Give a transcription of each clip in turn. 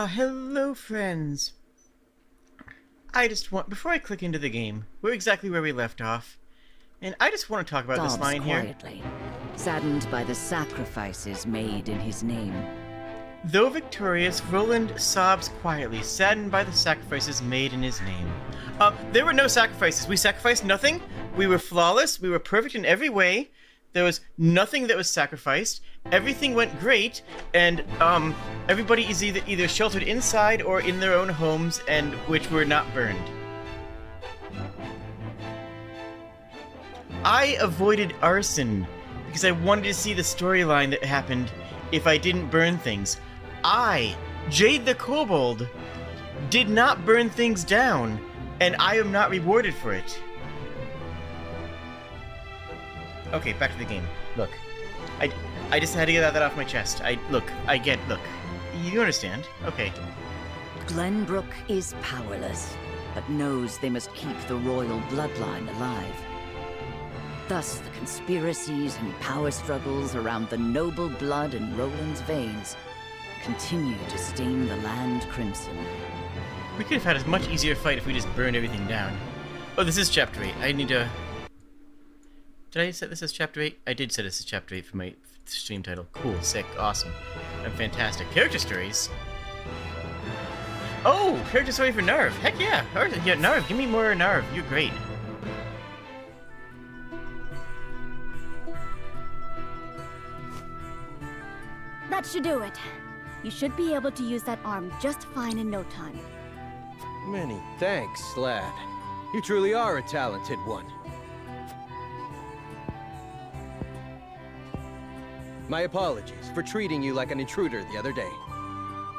Hello friends. Before I click into the game, we're exactly where we left off. And I just want to talk about this line quietly, here. Saddened by the sacrifices made in his name. Though victorious, Roland sobs quietly, saddened by the sacrifices made in his name. There were no sacrifices. We sacrificed nothing. We were flawless. We were perfect in every way. There was nothing that was sacrificed. Everything went great, and everybody is either sheltered inside or in their own homes, and which were not burned. I avoided arson because I wanted to see the storyline that happened if I didn't burn things. I, Jade the Kobold, did not burn things down, and I am not rewarded for it. Okay, back to the game. Look, I just had to get that off my chest. Look, you understand. Okay. Glenbrook is powerless, but knows they must keep the royal bloodline alive. Thus, the conspiracies and power struggles around the noble blood in Roland's veins continue to stain the land crimson. We could have had a much easier fight if we just burned everything down. Oh, this is Chapter 8. I need to... Did I set this as Chapter 8? I did set this as Chapter 8 for my stream title. Cool, sick, awesome. And fantastic. Character stories? Oh, character story for Narv. Heck yeah. Yeah, Narv, give me more Narv. You're great. That should do it. You should be able to use that arm just fine in no time. Many thanks, lad. You truly are a talented one. My apologies for treating you like an intruder the other day.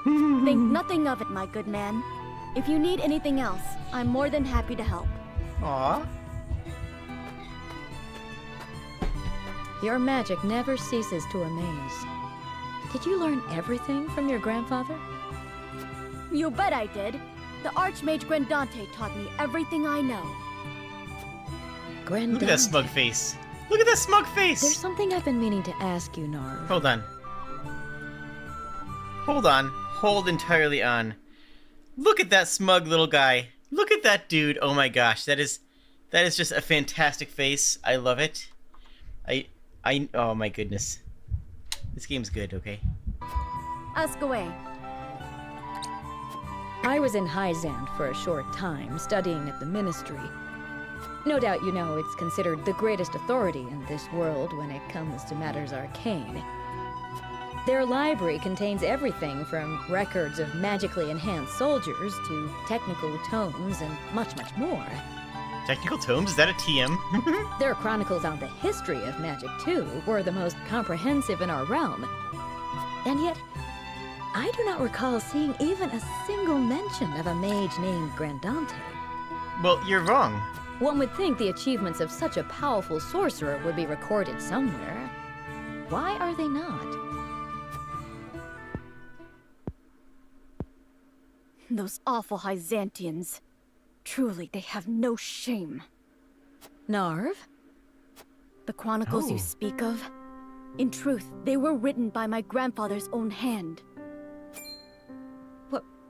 Think nothing of it, my good man. If you need anything else, I'm more than happy to help. Aww. Your magic never ceases to amaze. Did you learn everything from your grandfather? You bet I did. The Archmage Grandante taught me everything I know. Grandante. Look at that smug face. Look at that smug face! There's something I've been meaning to ask you, Narv. Hold on. Hold on. Hold entirely on. Look at that smug little guy. Look at that dude. Oh my gosh. That is just a fantastic face. I love it. Oh my goodness. This game's good, okay? Ask away. I was in Hyzand for a short time, studying at the Ministry. No doubt you know it's considered the greatest authority in this world when it comes to matters arcane. Their library contains everything from records of magically enhanced soldiers to technical tomes and much, much more. Technical tomes? Is that a TM? Their chronicles on the history of magic, too, were the most comprehensive in our realm. And yet, I do not recall seeing even a single mention of a mage named Grandante. Well, you're wrong. One would think the achievements of such a powerful sorcerer would be recorded somewhere. Why are they not? Those awful Hyzantians. Truly, they have no shame. Narv? The chronicles you speak of? In truth, they were written by my grandfather's own hand.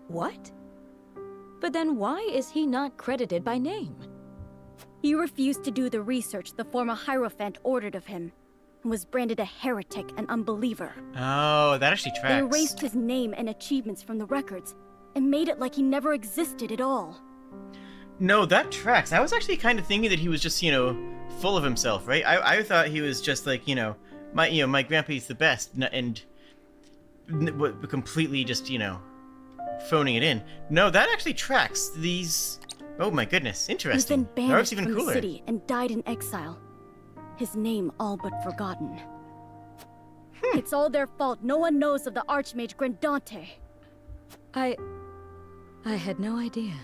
What? But then why is he not credited by name? He refused to do the research the former Hierophant ordered of him, and was branded a heretic and unbeliever. Oh, that actually tracks. They erased his name and achievements from the records, and made it like he never existed at all. No, that tracks. I was actually kind of thinking that he was just, full of himself, right? I thought he was just like, my grandpa's the best, and completely just, phoning it in. No, that actually tracks. Oh my goodness, interesting. He's been banished even from cooler. the city and died in exile. His name all but forgotten. It's all their fault. No one knows of the Archmage Grandante. I had no idea.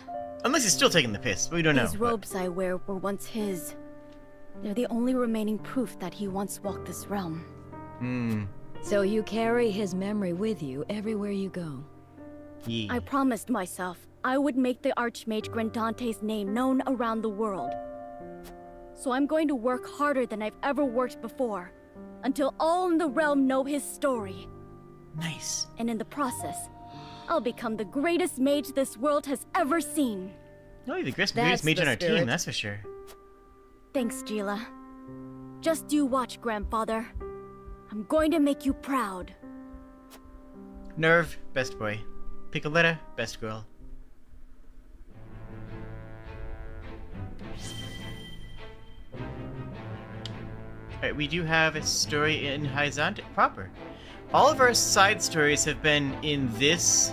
Unless he's still taking the piss. We don't know. These robes I wear were once his. They're the only remaining proof that he once walked this realm. So you carry his memory with you everywhere you go. Yeah. I promised myself I would make the Archmage Grandante's name known around the world. So I'm going to work harder than I've ever worked before, until all in the realm know his story. Nice. And in the process, I'll become the greatest mage this world has ever seen. No, you're the greatest That's mage the on our team, spirit. that's for sure. Thanks, Gila. Just you watch, Grandfather. I'm going to make you proud. Nerve, best boy. Piccoletta, best girl. Alright, we do have a story in Horizonte proper. All of our side stories have been in this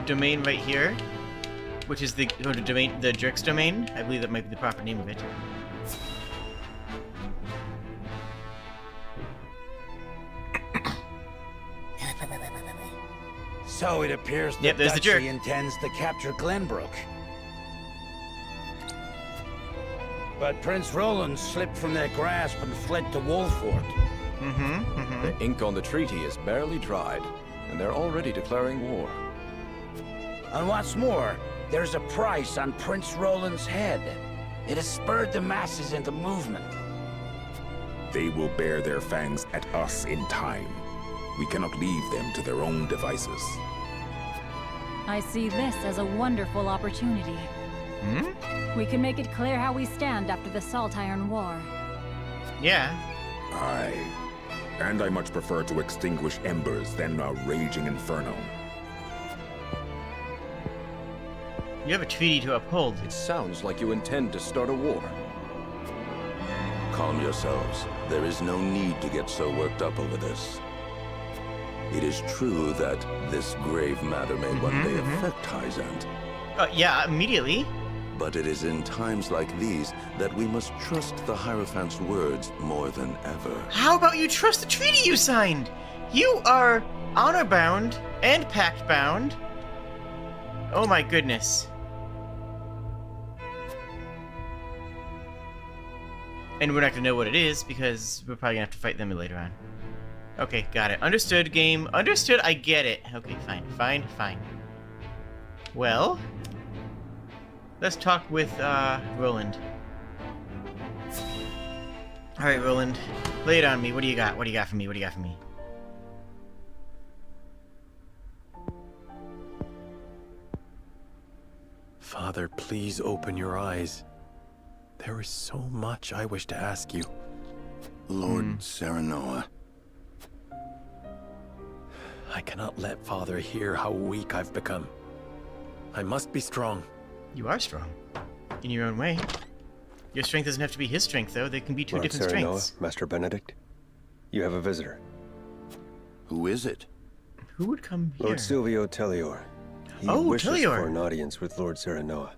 domain right here, which is the domain, the Jerk's domain. I believe that might be the proper name of it. So it appears Yep, the there's the jerk. Duchy intends to capture Glenbrook. But Prince Roland slipped from their grasp and fled to Wolfort. The ink on the treaty is barely dried, and they're already declaring war. And what's more, there's a price on Prince Roland's head. It has spurred the masses into movement. They will bear their fangs at us in time. We cannot leave them to their own devices. I see this as a wonderful opportunity. We can make it clear how we stand after the Salt Iron War. Yeah. Aye. And I much prefer to extinguish embers than a raging inferno. You have a treaty to uphold. It sounds like you intend to start a war. Calm yourselves. There is no need to get so worked up over this. It is true that this grave matter may one day affect Hyzant. Yeah, immediately. But it is in times like these that we must trust the Hierophant's words more than ever. How about you trust the treaty you signed? You are honor-bound and pact-bound. Oh my goodness. And we're not gonna know what it is because we're probably gonna have to fight them later on. Okay, got it. Understood, game. Understood, I get it. Okay, fine. Well, let's talk with, Roland. Alright, Roland. Lay it on me. What do you got? What do you got for me? Father, please open your eyes. There is so much I wish to ask you. Lord Serenoa. I cannot let Father hear how weak I've become. I must be strong. You are strong. In your own way. Your strength doesn't have to be his strength, though. There can be two different strengths. Master Benedict, you have a visitor. Who is it? Who would come here? Lord Silvio Tellior. He Oh, wishes Tellior. for an audience with Lord Serenoa.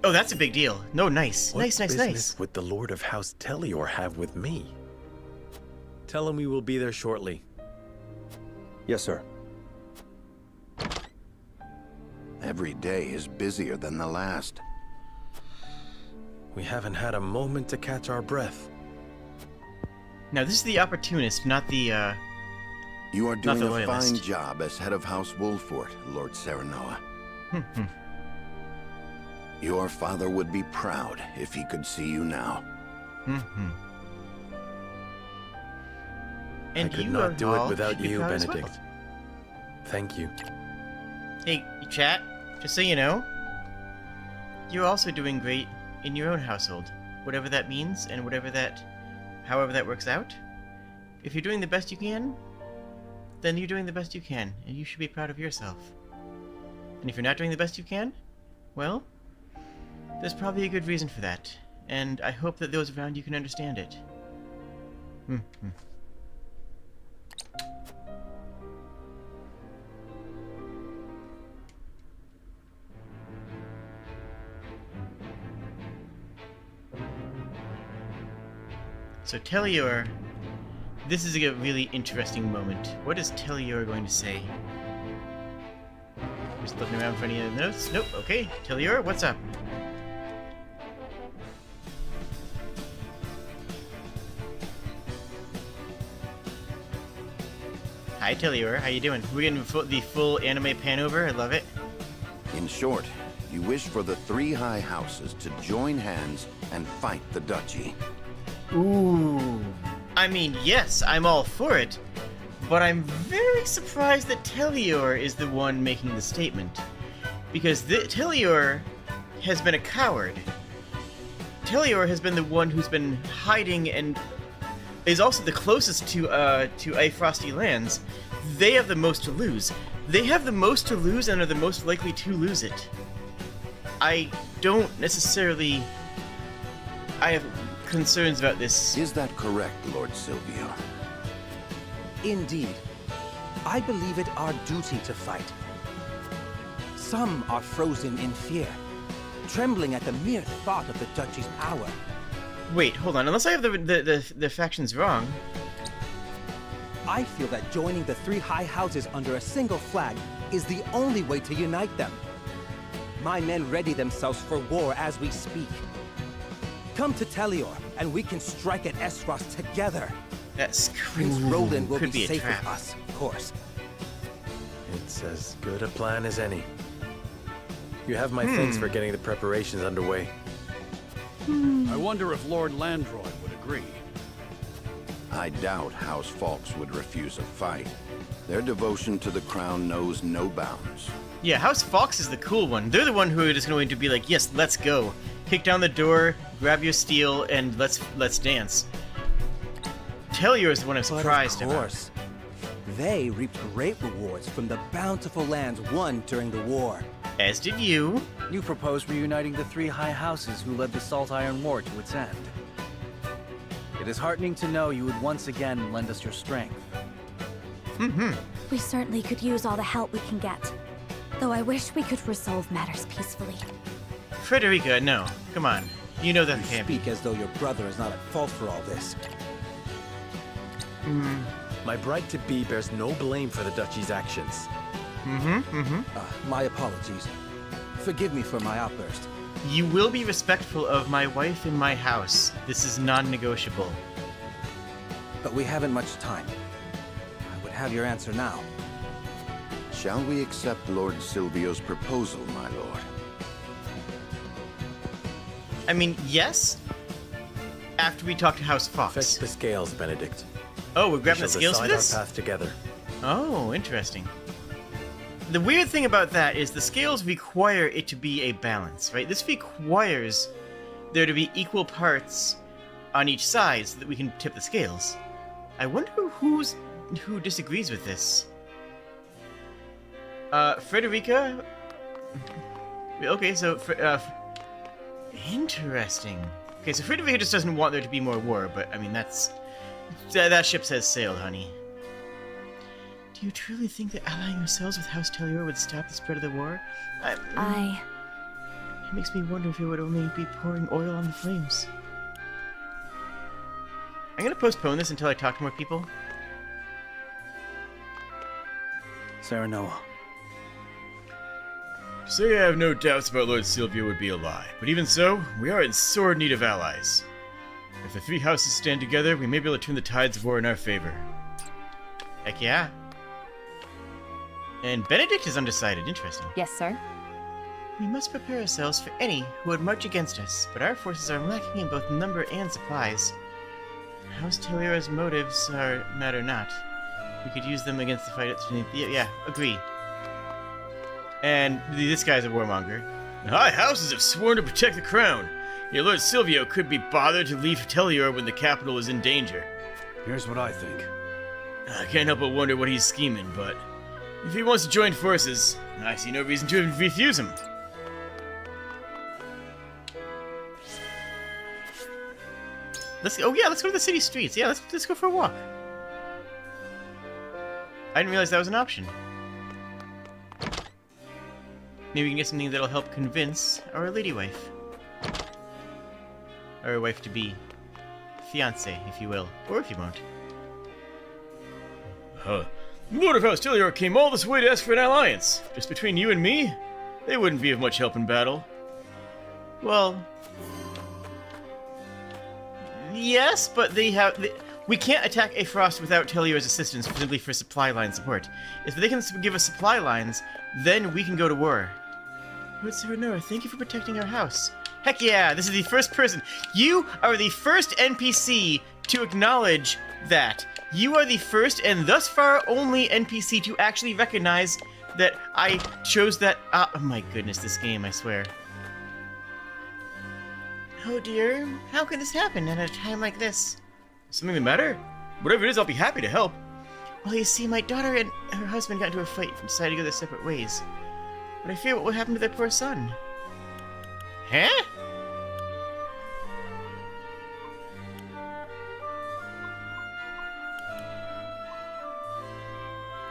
Oh, that's a big deal. No, nice. What Nice. business would the Lord of House Tellior have with me? Tell him we will be there shortly. Yes, sir. Every day is busier than the last. We haven't had a moment to catch our breath. Now, this is the opportunist, not the, You are Not doing the a loyalist. fine job as head of House Wolfort, Lord Serenoa. Your father would be proud if he could see you now. And I could you not are do it all without should be you, proud as well. Benedict. Thank you. Hey, chat, just so you know, you're also doing great in your own household. Whatever that means, and however that works out. If you're doing the best you can, then you're doing the best you can, and you should be proud of yourself. And if you're not doing the best you can, well, there's probably a good reason for that, and I hope that those around you can understand it. So Tellior, this is a really interesting moment. What is Tellior going to say? Just looking around for any other notes. Nope. Okay, Tellior, what's up? Hi, Tellior. How you doing? We're getting the full anime pan over. I love it. In short, you wish for the three high houses to join hands and fight the duchy. Ooh. I mean, yes, I'm all for it. But I'm very surprised that Tellior is the one making the statement. Because Tellior has been a coward. Tellior has been the one who's been hiding and is also the closest to A Frosty Lands. They have the most to lose. They have the most to lose and are the most likely to lose it. I don't necessarily... I have concerns about this. Is that correct, Lord Silvio? Indeed. I believe it our duty to fight. Some are frozen in fear, trembling at the mere thought of the Duchy's power. Wait, hold on. Unless I have the factions wrong. I feel that joining the three high houses under a single flag is the only way to unite them. My men ready themselves for war as we speak. Come to Tellior, and we can strike at Esros together. That's Prince Roland will could be a safe trap. with us, of course. It's as good a plan as any. You have my thanks for getting the preparations underway. I wonder if Lord Landroy would agree. I doubt House Fawkes would refuse a fight. Their devotion to the crown knows no bounds. Yeah, House Fox is the cool one. They're the one who is going to be like, yes, let's go. Kick down the door, grab your steel, and let's dance. Tellior is the one I'm surprised But of course, about. they reaped great rewards from the bountiful lands won during the war. As did you. You proposed reuniting the three high houses who led the Salt Iron War to its end. It is heartening to know you would once again lend us your strength. We certainly could use all the help we can get. Though I wish we could resolve matters peacefully. Frederica, no. Come on. You know that You can't be. speak as though your brother is not at fault for all this. My bride-to-be bears no blame for the Duchy's actions. My apologies. Forgive me for my outburst. You will be respectful of my wife in my house. This is non-negotiable. But we haven't much time. I would have your answer now. Shall we accept Lord Silvio's proposal, my lord? I mean, yes. After we talk to House Fox. Fetch the scales, Benedict. Oh, we're grabbing We the shall scales for decide this? our path together. Oh, interesting. The weird thing about that is the scales require it to be a balance, right? This requires there to be equal parts on each side so that we can tip the scales. I wonder who disagrees with this. Frederica? Okay, so... interesting. Okay, so Frederica just doesn't want there to be more war, but, I mean, that's... That ship has sailed, honey. Do you truly think that allying yourselves with House Tellior would stop the spread of the war? It makes me wonder if it would only be pouring oil on the flames. I'm gonna postpone this until I talk to more people. Serenoa. To say I have no doubts about Lord Silvio would be a lie, but even so, we are in sore need of allies. If the three houses stand together, we may be able to turn the tides of war in our favor. Heck yeah. And Benedict is undecided. Interesting. Yes, sir. We must prepare ourselves for any who would march against us, but our forces are lacking in both number and supplies. House Tellira's motives matter not. We could use them against the fight at yeah, agree. And this guy's a warmonger. The high houses have sworn to protect the crown. Your Lord Silvio could be bothered to leave Tellior when the capital is in danger. Here's what I think. I can't help but wonder what he's scheming, but if he wants to join forces, I see no reason to refuse him. Let's go to the city streets. Yeah, let's go for a walk. I didn't realize that was an option. Maybe we can get something that'll help convince our lady wife. Or wife-to-be. Fiancé, if you will. Or if you won't. Lord of House Tellior came all this way to ask for an alliance. Just between you and me, they wouldn't be of much help in battle. Well... yes, but we can't attack a Frost without Tellior's assistance simply for supply line support. If they can give us supply lines, then we can go to war. Lord Serenoa, thank you for protecting our house. Heck yeah, this is the first person. You are the first NPC to acknowledge that. You are the first and thus far only NPC to actually recognize that I chose that. Oh my goodness, this game, I swear. Oh dear, how could this happen at a time like this? Something the matter? Whatever it is, I'll be happy to help. Well, you see, my daughter and her husband got into a fight and decided to go their separate ways. But I fear what will happen to their poor son. Huh?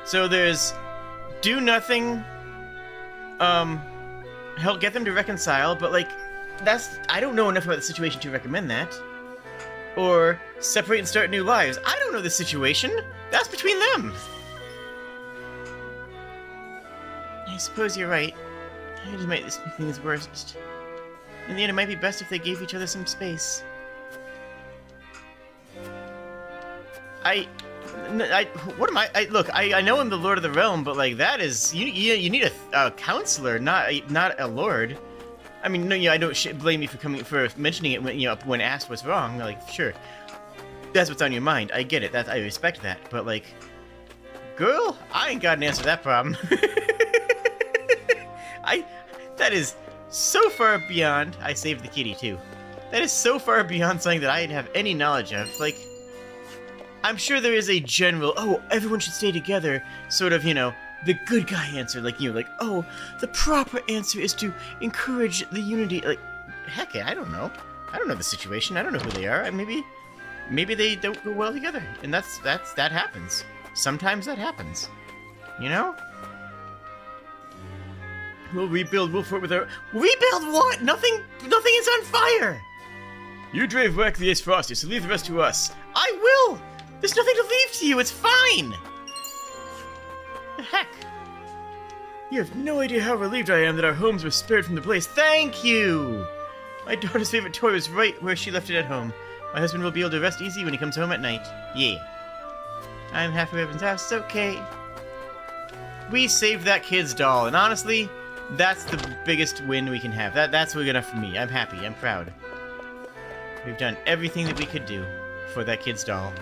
So there's do nothing, help get them to reconcile, but like, I don't know enough about the situation to recommend that. Or separate and start new lives. I don't know the situation. That's between them. I suppose you're right. I just might make things worse. In the end, it might be best if they gave each other some space. What am I? Look, I know I'm the Lord of the Realm, but like that is you need a counselor, not a lord. I mean, no, I don't blame you for mentioning it when when asked what's wrong. Like, sure, that's what's on your mind. I get it. I respect that. But like, girl, I ain't got an answer to that problem. That is so far beyond. I saved the kitty too. That is so far beyond something that I have any knowledge of. Like, I'm sure there is a general, oh, everyone should stay together, sort of, the good guy answer, like, oh, the proper answer is to encourage the unity, like, heck, I don't know. I don't know the situation. I don't know who they are. Maybe they don't go well together, and that happens. Sometimes that happens, We'll rebuild Wolfort with our... Rebuild what? Nothing is on fire! You drove back the Ace Frosty, so leave the rest to us. I will! There's nothing to leave to you, it's fine! The heck? You have no idea how relieved I am that our homes were spared from the blaze. Thank you! My daughter's favorite toy was right where she left it at home. My husband will be able to rest easy when he comes home at night. Yeah. I'm halfway up his house, it's okay. We saved that kid's doll, and honestly, that's the biggest win we can have. That's good enough for me. I'm happy, I'm proud. We've done everything that we could do for that kid's doll.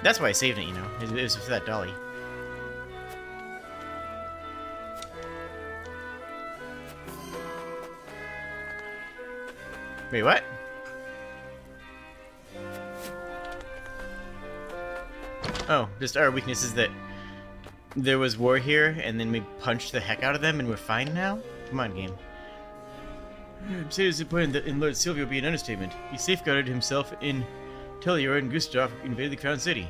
That's why I saved it, It was for that dolly. Wait, what? Oh, just our weakness is that there was war here, and then we punched the heck out of them, and we're fine now? Come on, game. I'm seriously disappointed that in Lord Silvio would be an understatement. He safeguarded himself in Tellior and Gustav invaded the Crown City.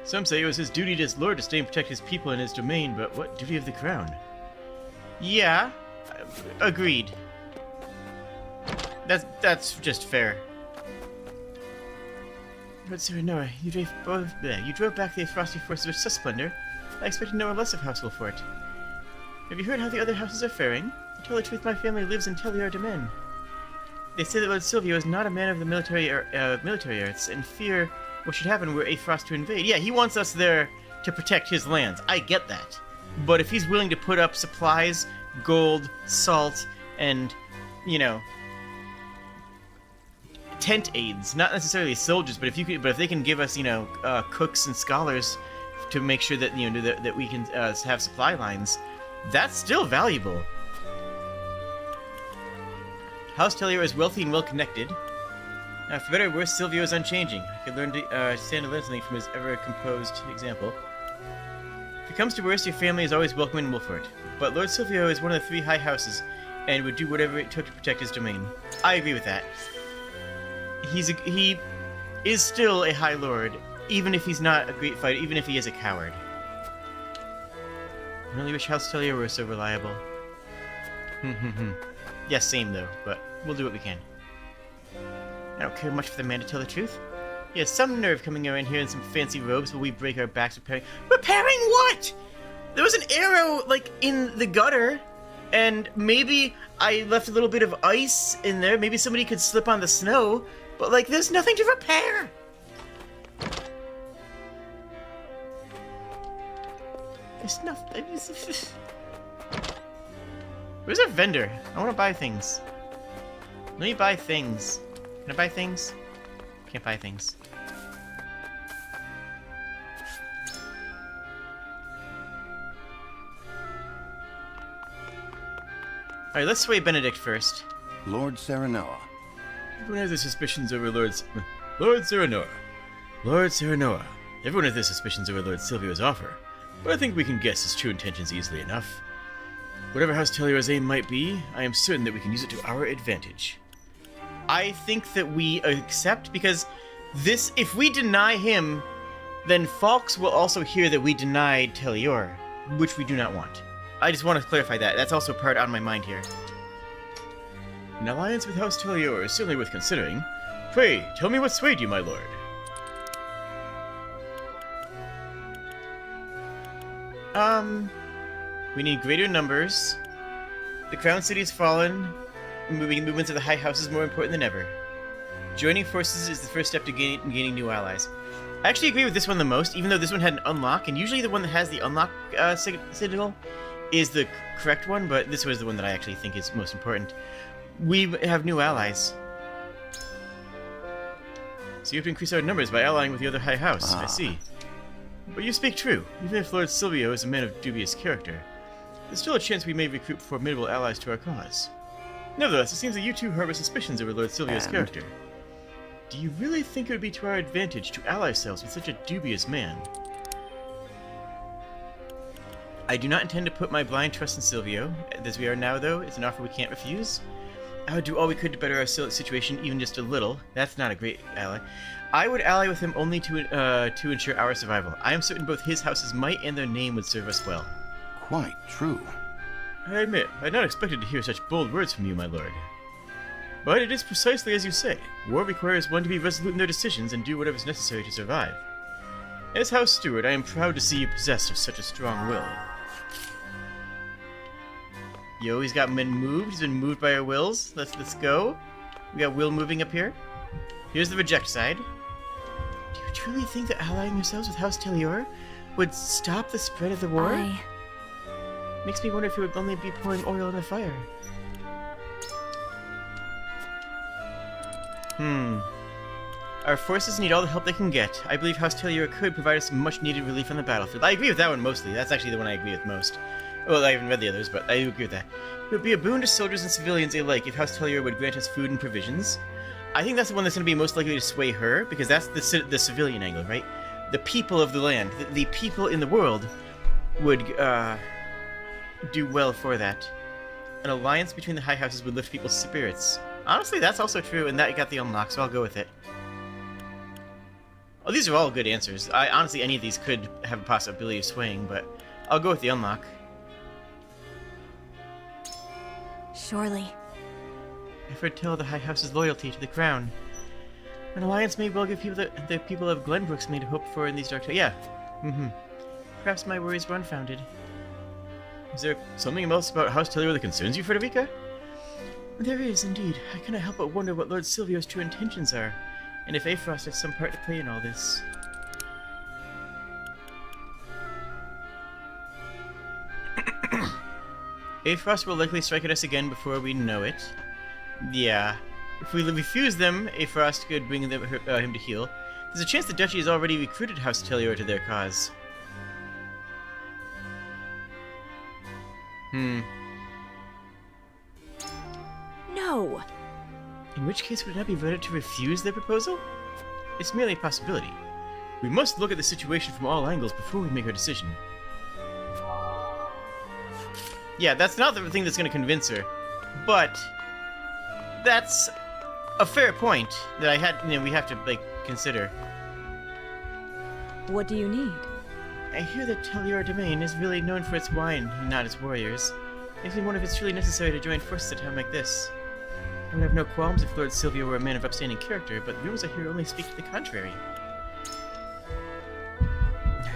Some say it was his duty as Lord to stay and protect his people and his domain, but what duty of the Crown? Yeah, agreed. That's just fair. But Sir Noah, you drove back the frosty forces with such splendor. I expected no less of House Wolfort. Have you heard how the other houses are faring? To tell the truth, my family lives in Tellior Domain. They say that Lord Silvio is not a man of the military arts, and fear what should happen were Frost to invade. Yeah, he wants us there to protect his lands. I get that. But if he's willing to put up supplies, gold, salt, and, tent aids, not necessarily soldiers, but if they can give us, cooks and scholars to make sure that that we can have supply lines, that's still valuable. House Tellior is wealthy and well-connected. For better or worse, Silvio is unchanging. I could learn to stand to learn something from his ever-composed example. If it comes to worse, your family is always welcome in Wolfort. But Lord Silvio is one of the 3 high houses, and would do whatever it took to protect his domain. I agree with that. He is still a High Lord, even if he's not a great fighter, even if he is a coward. I really wish House Tellior were so reliable. Yes, same though, but we'll do what we can. I don't care much for the man, to tell the truth. He has some nerve coming around here in some fancy robes while we break our backs repairing... Repairing what?! There was an arrow, in the gutter, and maybe I left a little bit of ice in there. Maybe somebody could slip on the snow, but, there's nothing to repair! There's nothing... Where's our vendor? I want to buy things. Let me buy things. Can I buy things? Can't buy things. Alright, let's sway Benedict first. Lord Serenoa. Everyone has their suspicions over Lord Serenoa. Lord Serenoa. Everyone has their suspicions over Lord Silvio's offer, but I think we can guess his true intentions easily enough. Whatever House Teliora's aim might be, I am certain that we can use it to our advantage. I think that we accept, because this, if we deny him, then Falks will also hear that we denied Telior, which we do not want. I just want to clarify that. That's also part on my mind here. An alliance with House Telior is certainly worth considering. Pray, tell me what swayed you, my lord. We need greater numbers. The Crown City's fallen. Movements of the High House is more important than ever. Joining forces is the first step to gaining new allies. I actually agree with this one the most, even though this one had an unlock, and usually the one that has the unlock signal is the correct one, but this was the one that I actually think is most important. We have new allies. So you have to increase our numbers by allying with the other High House, I see. But you speak true. Even if Lord Silvio is a man of dubious character, there's still a chance we may recruit formidable allies to our cause. Nevertheless, it seems that you two harbor suspicions over Lord Silvio's character. Do you really think it would be to our advantage to ally ourselves with such a dubious man? I do not intend to put my blind trust in Silvio. As we are now, though, it's an offer we can't refuse. I would do all we could to better our situation, even just a little. That's not a great ally. I would ally with him only to ensure our survival. I am certain both his house's might and their name would serve us well. Quite true. I admit, I had not expected to hear such bold words from you, my lord. But it is precisely as you say. War requires one to be resolute in their decisions and do whatever is necessary to survive. As House Steward, I am proud to see you possessed of such a strong will. Yo, he's got men moved. He's been moved by our wills. Let's go. We got will moving up here. Here's the reject side. Do you truly think that allying yourselves with House Telior would stop the spread of the war? Makes me wonder if it would only be pouring oil on the fire. Our forces need all the help they can get. I believe House Telior could provide us much needed relief on the battlefield. I agree with that one mostly. That's actually the one I agree with most. Well, I haven't read the others, but I do agree with that. It would be a boon to soldiers and civilians alike if House Telior would grant us food and provisions. I think that's the one that's going to be most likely to sway her, because that's the civilian angle, right? The people of the land, the people in the world would do well for that. An alliance between the High Houses would lift people's spirits. Honestly, that's also true, and that got the unlock, so I'll go with it. Oh, these are all good answers. Honestly, any of these could have a possibility of swaying, but I'll go with the unlock. Surely. I foretell the High House's loyalty to the Crown. An alliance may well give people the people of Glenbrook's made hope for in these dark times. Yeah. Perhaps my worries were unfounded. Is there something else about House Telior that concerns you, Frederica? There is, indeed. I cannot help but wonder what Lord Silvio's true intentions are, and if Aefrost has some part to play in all this. Aefrost will likely strike at us again before we know it. Yeah. If we refuse them, Aefrost could bring him to heel. There's a chance the Duchy has already recruited House Telior to their cause. No! In which case, would it not be better to refuse their proposal? It's merely a possibility. We must look at the situation from all angles before we make our decision. Yeah, that's not the thing that's going to convince her, but that's a fair point that we have to, consider. What do you need? I hear that Telior Domain is really known for its wine and not its warriors. Makes me wonder if it's truly necessary to join forces at a time like this. I would have no qualms if Lord Silvio were a man of upstanding character, but the rumors I hear only speak to the contrary.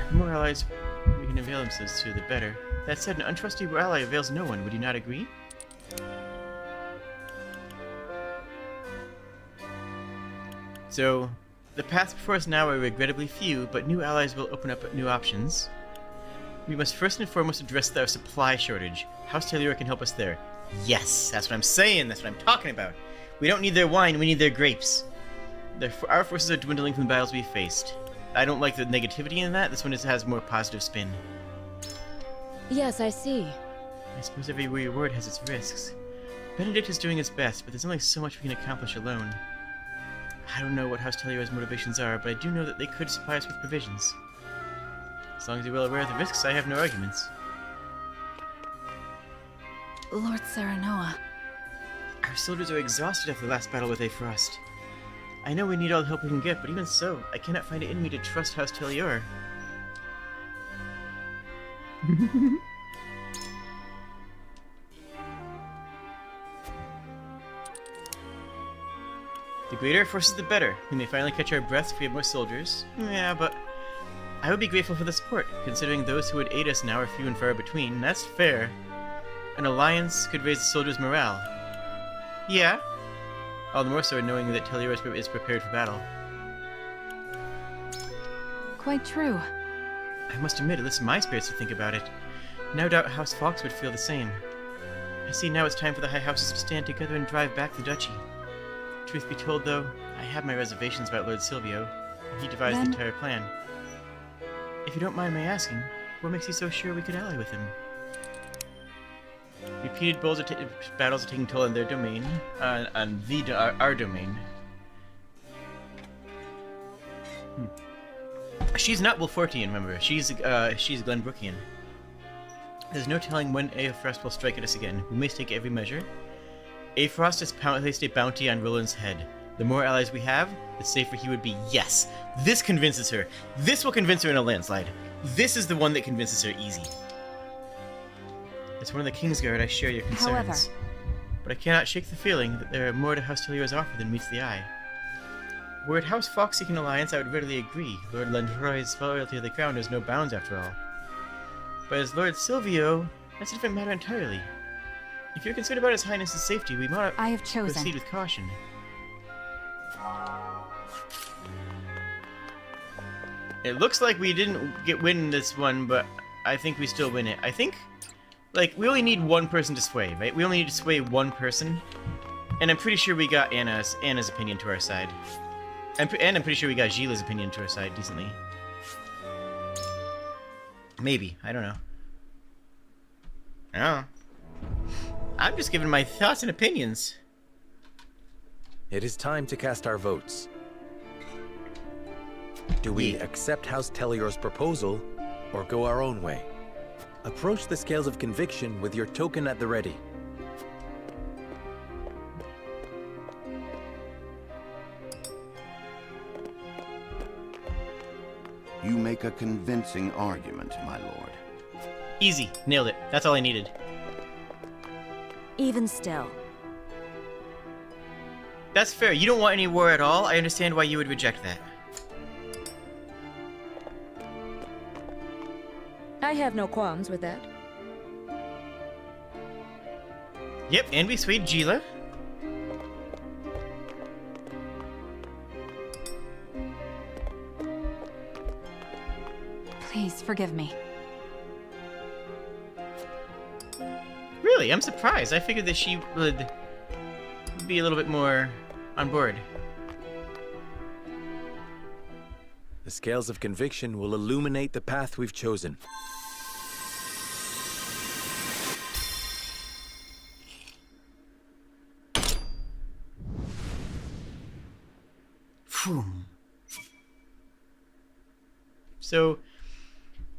The more allies we can avail themselves to, the better. That said, an untrusty ally avails no one, would you not agree? So, the paths before us now are regrettably few, but new allies will open up new options. We must first and foremost address our supply shortage. House Telior can help us there. Yes, that's what I'm saying, that's what I'm talking about. We don't need their wine, we need their grapes. Our forces are dwindling from the battles we faced. I don't like the negativity in that, this one has more positive spin. Yes, I see. I suppose every reward has its risks. Benedict is doing his best, but there's only so much we can accomplish alone. I don't know what House Teliora's motivations are, but I do know that they could supply us with provisions. As long as you're well aware of the risks, I have no arguments. Lord Serenoa. Our soldiers are exhausted after the last battle with Frost. I know we need all the help we can get, but even so, I cannot find it in me to trust House Teliora. The greater our forces, the better. We may finally catch our breaths if we have more soldiers. Yeah, but I would be grateful for the support, considering those who would aid us now are few and far between. That's fair. An alliance could raise the soldiers' morale. Yeah. All the more so knowing that Teliora is prepared for battle. Quite true. I must admit, it lifts my spirits to think about it. No doubt House Fox would feel the same. I see now it's time for the High Houses to stand together and drive back the duchy. Truth be told, though, I have my reservations about Lord Silvio. He devised the entire plan. If you don't mind my asking, what makes you so sure we could ally with him? Repeated battles are taking toll on their domain, our domain. She's not Wolfortian, remember. She's Glenbrookian. There's no telling when Aefrost will strike at us again. We may take every measure. Aefrost has placed a bounty on Roland's head. The more allies we have, the safer he would be. Yes! This convinces her. This will convince her in a landslide. This is the one that convinces her easy. As one of the Kingsguard, I share your concerns. However, but I cannot shake the feeling that there are more to House Teliora's offer than meets the eye. Were it House Fox seeking alliance, I would readily agree. Lord Landroy's loyalty to the crown knows no bounds, after all. But as Lord Silvio, that's a different matter entirely. If you're concerned about His Highness's safety, we might proceed with caution. It looks like we didn't win this one, but I think we still win it. I think, like, we only need one person to sway, right? We only need to sway one person. And I'm pretty sure we got Anna's opinion to our side. And I'm pretty sure we got Gila's opinion to our side decently. Maybe. I don't know. I don't know. I'm just giving my thoughts and opinions. It is time to cast our votes. Do we accept House Teliora's proposal, or go our own way? Approach the scales of conviction with your token at the ready. You make a convincing argument, my lord. Easy. Nailed it. That's all I needed. Even still. That's fair. You don't want any war at all. I understand why you would reject that. I have no qualms with that. Yep, and we swayed Gila. Please forgive me. Really? I'm surprised. I figured that she would be a little bit more on board. The scales of conviction will illuminate the path we've chosen. So,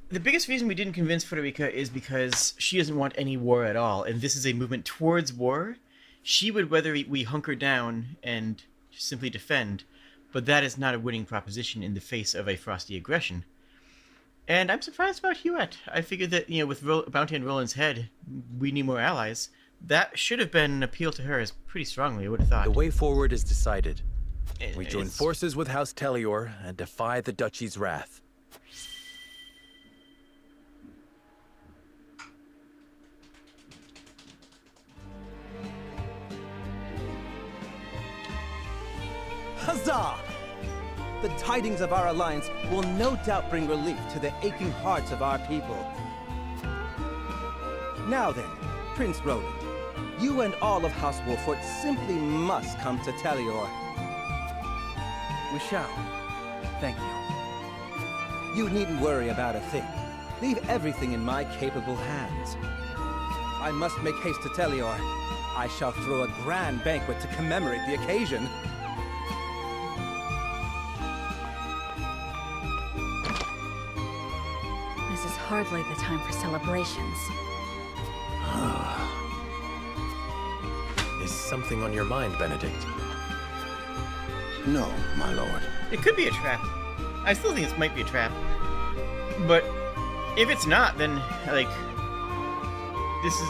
the biggest reason we didn't convince Frederica is because she doesn't want any war at all, and this is a movement towards war. She would rather we hunker down and just simply defend, but that is not a winning proposition in the face of a frosty aggression. And I'm surprised about Huet. I figured that, with Bounty on Roland's head, we need more allies. That should have been an appeal to her as pretty strongly, I would have thought. The way forward is decided. We join forces with House Teliora and defy the Duchy's wrath. Huzzah! The tidings of our alliance will no doubt bring relief to the aching hearts of our people. Now then, Prince Roland, you and all of House Wolfort simply must come to Teliora. We shall. Thank you. You needn't worry about a thing. Leave everything in my capable hands. I must make haste to Teliora. I shall throw a grand banquet to commemorate the occasion. This is hardly the time for celebrations. Is something on your mind, Benedict? No, my lord. It could be a trap. I still think this might be a trap. But if it's not, then, like, this is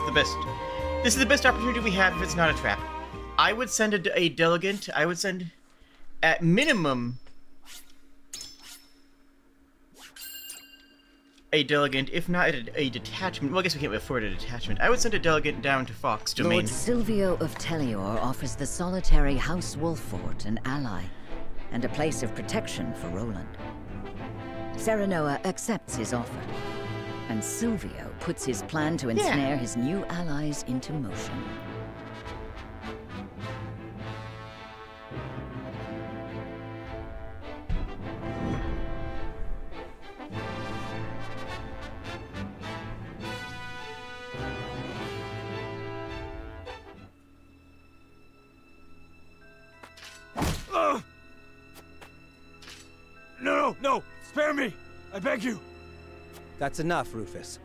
the best opportunity we have if it's not a trap. I would send a delegate. I would send, at minimum, a delegate, if not a detachment. Well, I guess we can't afford a detachment. I would send a delegate down to Fox Domain. Lord Silvio of Tellior offers the solitary House Wolffort an ally, and a place of protection for Roland. Serenoa accepts his offer, and Silvio puts his plan to ensnare his new allies into motion. No! Spare me! I beg you! That's enough, Rufus.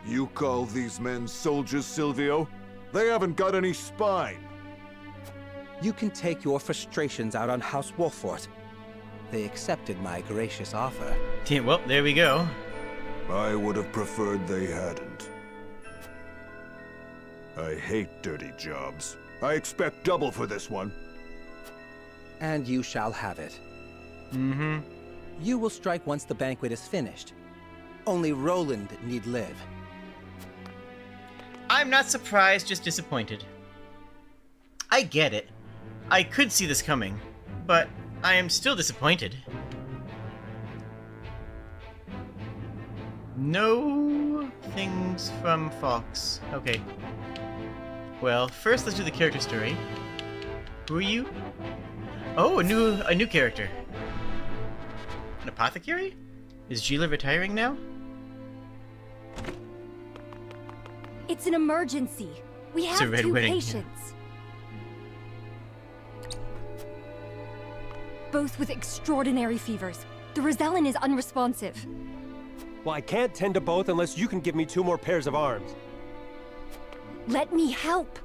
You call these men soldiers, Silvio? They haven't got any spine. You can take your frustrations out on House Wolffort. They accepted my gracious offer. Yeah, well, there we go. I would have preferred they hadn't. I hate dirty jobs. I expect double for this one. And you shall have it. Mm-hmm. You will strike once the banquet is finished. Only Roland need live. I'm not surprised, just disappointed. I get it. I could see this coming, but I am still disappointed. No things from Fox. Okay. Well, first let's do the character story. Who are you? Oh, a new character. An apothecary? Is Gila retiring now? It's an emergency. We have Red two Wedding, patients. Both with extraordinary fevers. The Rozellan is unresponsive. Well, I can't tend to both unless you can give me 2 more pairs of arms. Let me help.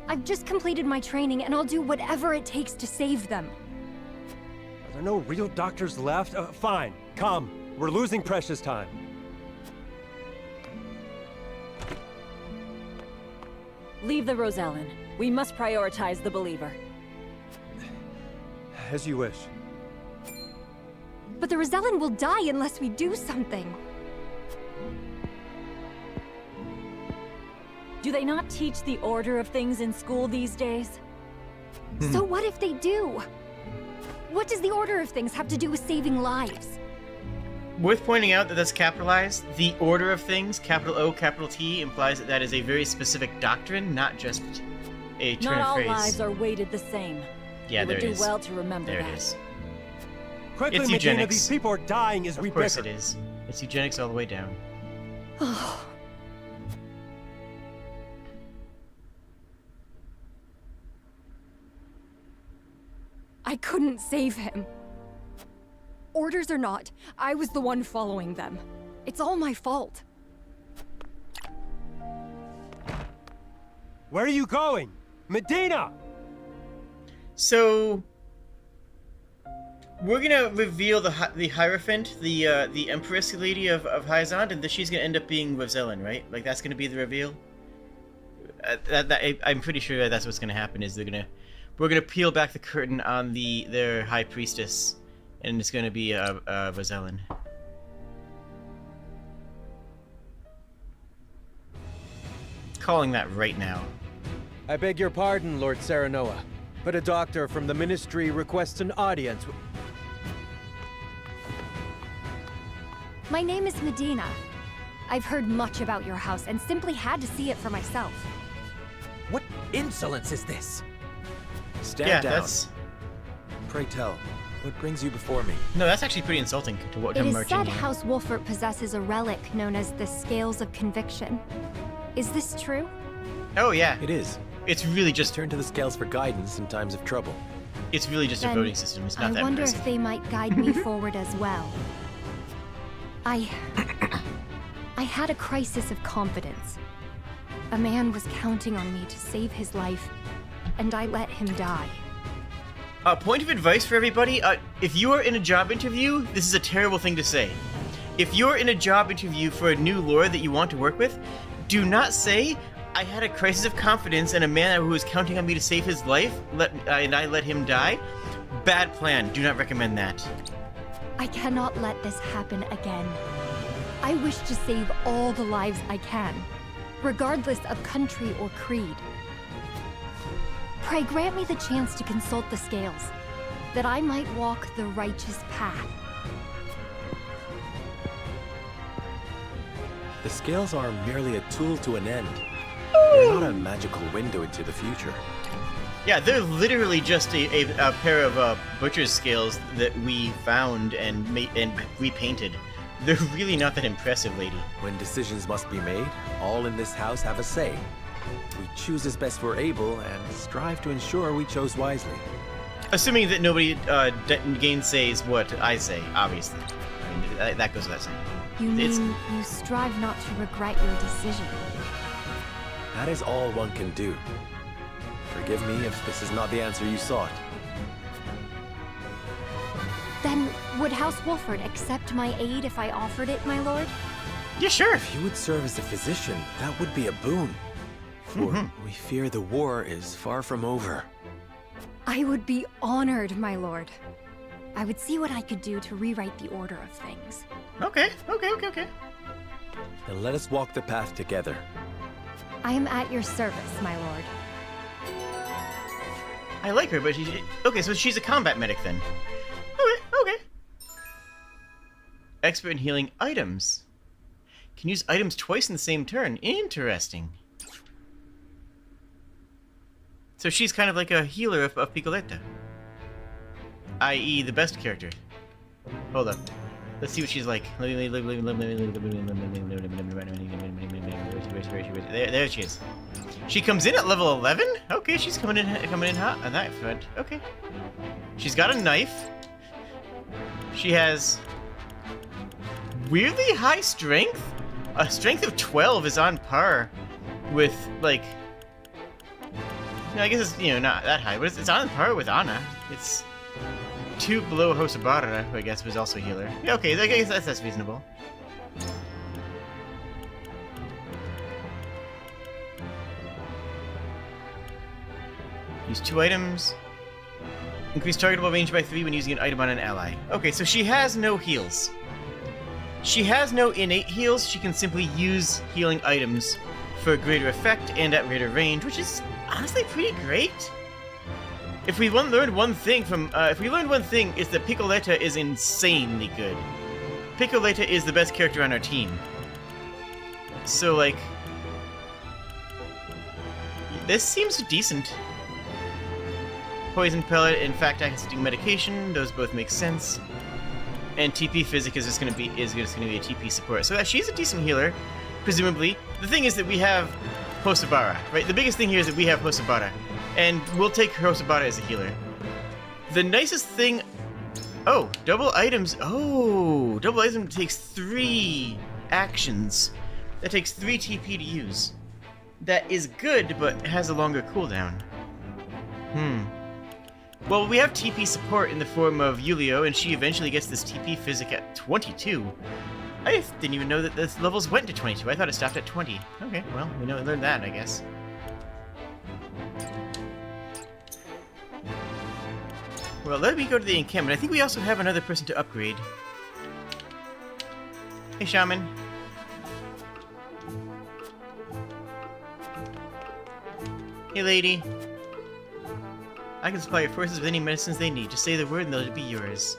I've just completed my training, and I'll do whatever it takes to save them. Are there no real doctors left? Fine. Come. We're losing precious time. Leave the Rozellan. We must prioritize the believer. As you wish. But the Rozellan will die unless we do something. Do they not teach the order of things in school these days? So what if they do? What does the order of things have to do with saving lives? Worth pointing out that that's capitalized. The order of things, capital O, capital T, implies that that is a very specific doctrine, not just a turn Not of all phrase. lives are weighted the same. Yeah, you there would it do is. well to remember There that. it is. Quickly, It's Medina, eugenics. these people are dying as we Of course bicker. it is. It's eugenics all the way down. I couldn't save him. Orders or not, I was the one following them. It's all my fault. Where are you going? Medina! So we're gonna reveal the Hierophant, the Empress lady of Hyzond, and that she's gonna end up being Rozellan, right? Like that's gonna be the reveal. I'm pretty sure that's what's gonna happen. Is we're gonna peel back the curtain on their High Priestess, and it's gonna be Rozellan. Calling that right now. I beg your pardon, Lord Serenoa, but a doctor from the Ministry requests an audience. My name is Medina. I've heard much about your house and simply had to see it for myself. What insolence is this? Stand Yeah, down. that's. Pray tell, what brings you before me? No, that's actually pretty insulting to what It I'm is marching said here. House Wolffort possesses a relic known as the Scales of Conviction. Is this true? Oh, yeah. It is. It's really just... Turn to the scales for guidance in times of trouble. It's really just a voting system. It's not that I wonder impressive. if they might guide me forward as well. I had a crisis of confidence. A man was counting on me to save his life, and I let him die. Point of advice for everybody, if you are in a job interview, this is a terrible thing to say. If you're in a job interview for a new lord that you want to work with, do not say, I had a crisis of confidence and a man who was counting on me to save his life, and I let him die. Bad plan. Do not recommend that. I cannot let this happen again. I wish to save all the lives I can, regardless of country or creed. Pray grant me the chance to consult the scales, that I might walk the righteous path. The scales are merely a tool to an end. They're not a magical window into the future. Yeah, they're literally just a pair of butcher's scales that we found and repainted. They're really not that impressive, lady. When decisions must be made, all in this house have a say. We choose as best we're able and strive to ensure we chose wisely. Assuming that nobody gainsays what I say, obviously. I mean, that goes without saying. You mean you strive not to regret your decision? That is all one can do. Forgive me if this is not the answer you sought. Then, would House Wolford accept my aid if I offered it, my lord? Yeah, sure. If you would serve as a physician, that would be a boon. For we fear the war is far from over. I would be honored, my lord. I would see what I could do to rewrite the order of things. Okay. Then let us walk the path together. I am at your service, my lord. I like her, but okay, so she's a combat medic then. Okay. Expert in healing items. Can use items twice in the same turn. Interesting. So she's kind of like a healer of Piccoletta. I.e. the best character. Hold up. Let's see what she's like. There she is. She comes in at level 11? Okay, she's coming in hot on that front. Okay. She's got a knife. She has weirdly high strength. A strength of 12 is on par with, like... I guess it's, not that high, but it's on par with Anna. It's 2 below Hosabara, who I guess was also a healer. Yeah, okay, I guess that's reasonable. Use 2 items. Increase targetable range by 3 when using an item on an ally. Okay, so she has no heals. She has no innate heals. She can simply use healing items for greater effect and at greater range, which is honestly pretty great. If we learned one thing is that Piccoletta is insanely good. Piccoletta is the best character on our team. So, like, this seems decent. Poison pellet and fact acting medication, those both make sense. And TP physic is just gonna be a TP support. So she's a decent healer, presumably. The thing is that we have Hosabara, right? The biggest thing here is that we have Hosabara. And we'll take Hosabara as a healer. The nicest thing... Oh, double items. Oh, double item takes 3 actions. That takes 3 TP to use. That is good, but has a longer cooldown. Well, we have TP support in the form of Yulio, and she eventually gets this TP physic at 22. I didn't even know that the levels went to 22. I thought it stopped at 20. Okay, well, we learned that, I guess. Well, let me go to the encampment. I think we also have another person to upgrade. Hey, Shaman. Hey, lady. I can supply your forces with any medicines they need. Just say the word and they'll be yours.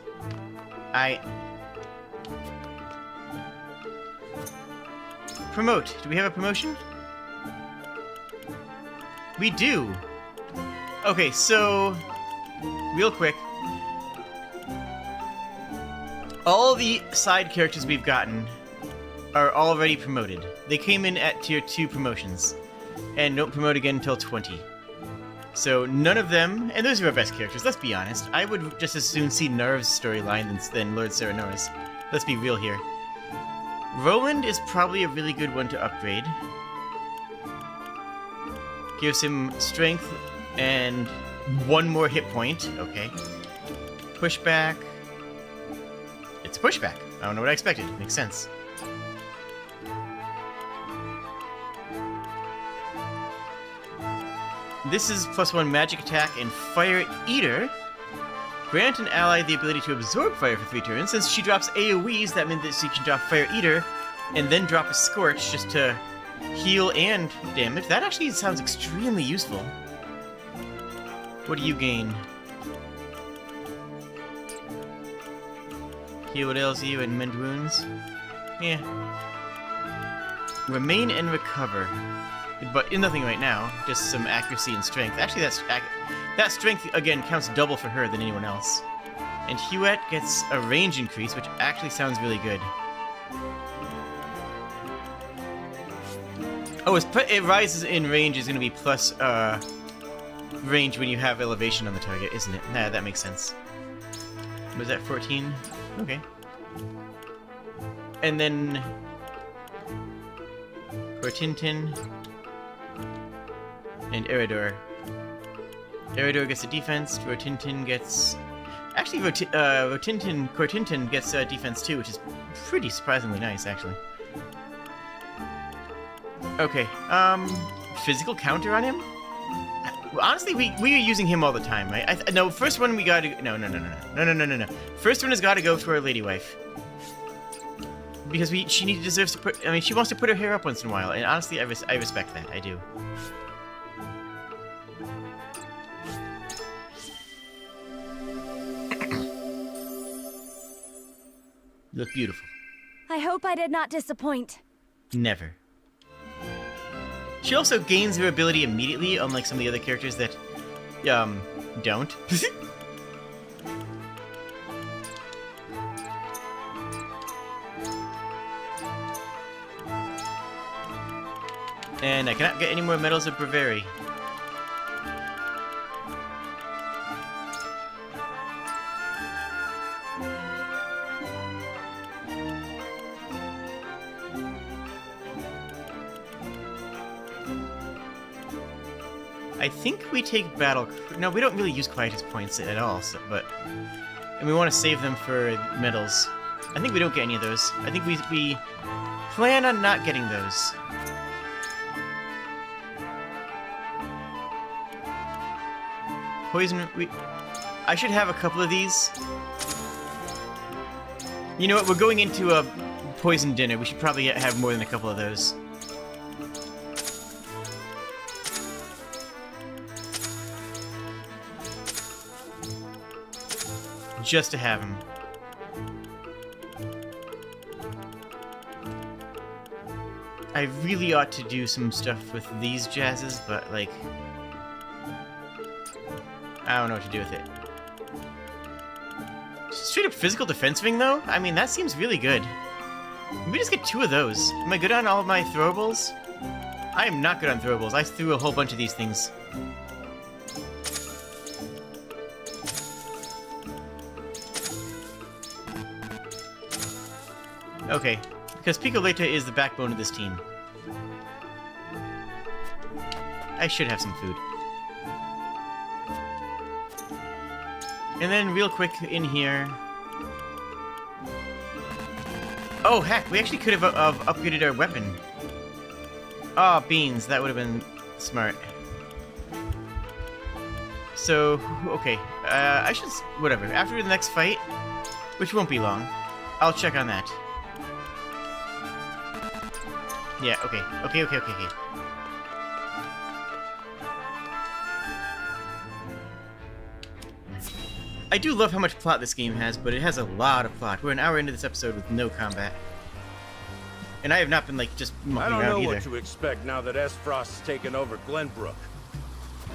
Promote. Do we have a promotion? We do. Okay, so... real quick. All the side characters we've gotten are already promoted. They came in at tier 2 promotions, and don't promote again until 20. So none of them, and those are our best characters, let's be honest. I would just as soon see Nerve's storyline than Lord Serenoa's. Let's be real here. Roland is probably a really good one to upgrade. Gives him strength and 1 more hit point. Okay. Pushback. It's a pushback. I don't know what I expected. Makes sense. This is +1 magic attack and Fire Eater. Grant an ally the ability to absorb fire for 3 turns. Since she drops AoEs, that means that she can drop Fire Eater and then drop a Scorch just to heal and damage. That actually sounds extremely useful. What do you gain? Heal what ails you and mend wounds? Yeah. Remain and recover. But nothing right now, just some accuracy and strength. Actually, that strength, again, counts double for her than anyone else. And Huette gets a range increase, which actually sounds really good. Oh, it rises in range is going to be plus range when you have elevation on the target, isn't it? Nah, that makes sense. Was that 14? Okay. And then... for Tintin... and Eridor. Eridor gets a defense, Rotintin gets... Actually, Cortintin gets defense too, which is pretty surprisingly nice, actually. Okay, physical counter on him? Honestly, we are using him all the time, right? No, first one we gotta... No. First one has gotta go for our lady wife. Because she deserves to put... I mean, she wants to put her hair up once in a while, and honestly, I respect that, I do. Look beautiful. I hope I did not disappoint. Never. She also gains her ability immediately, unlike some of the other characters that, don't. And I cannot get any more medals of bravery. I think we take battle... No, we don't really use Quietus points at all, so, but... And we want to save them for medals. I think we don't get any of those. I think we plan on not getting those. Poison... I should have a couple of these. You know what? We're going into a poison dinner. We should probably have more than a couple of those. Just to have him. I really ought to do some stuff with these jazzes, but, like... I don't know what to do with it. Straight up physical defense ring, though? I mean, that seems really good. Maybe just get 2 of those. Am I good on all of my throwables? I am not good on throwables. I threw a whole bunch of these things. Okay, because Piccoleta is the backbone of this team. I should have some food. And then real quick in here... Oh, heck, we actually could have upgraded our weapon. Ah, beans, that would have been smart. So, okay, I should... Whatever, after the next fight, which won't be long, I'll check on that. Yeah, okay. Okay. I do love how much plot this game has, but it has a lot of plot. We're an hour into this episode with no combat. And I have not been, like, just mucking around either. I don't know what to expect now that Esfrost's taken over Glenbrook.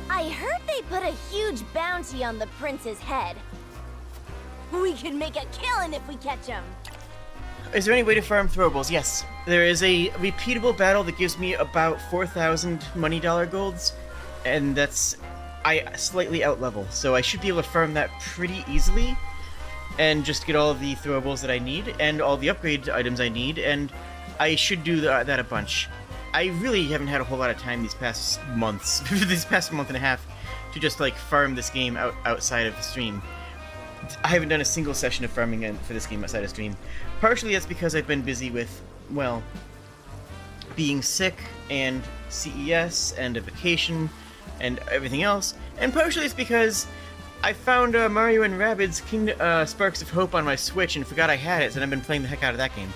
I heard they put a huge bounty on the prince's head. We can make a killing if we catch him. is there any way to farm throwables? Yes. There is a repeatable battle that gives me about 4,000 money dollar golds, and that's... I slightly out-level, so I should be able to farm that pretty easily, and just get all of the throwables that I need, and all the upgrade items I need, and I should do that a bunch. I really haven't had a whole lot of time these past months, this past month and a half, to just, like, farm this game outside of the stream. I haven't done a single session of farming for this game outside of stream. Partially that's because I've been busy with, well, being sick, and CES, and a vacation, and everything else, and partially it's because I found Mario & Rabbids Sparks of Hope on my Switch and forgot I had it, and I've been playing the heck out of that game.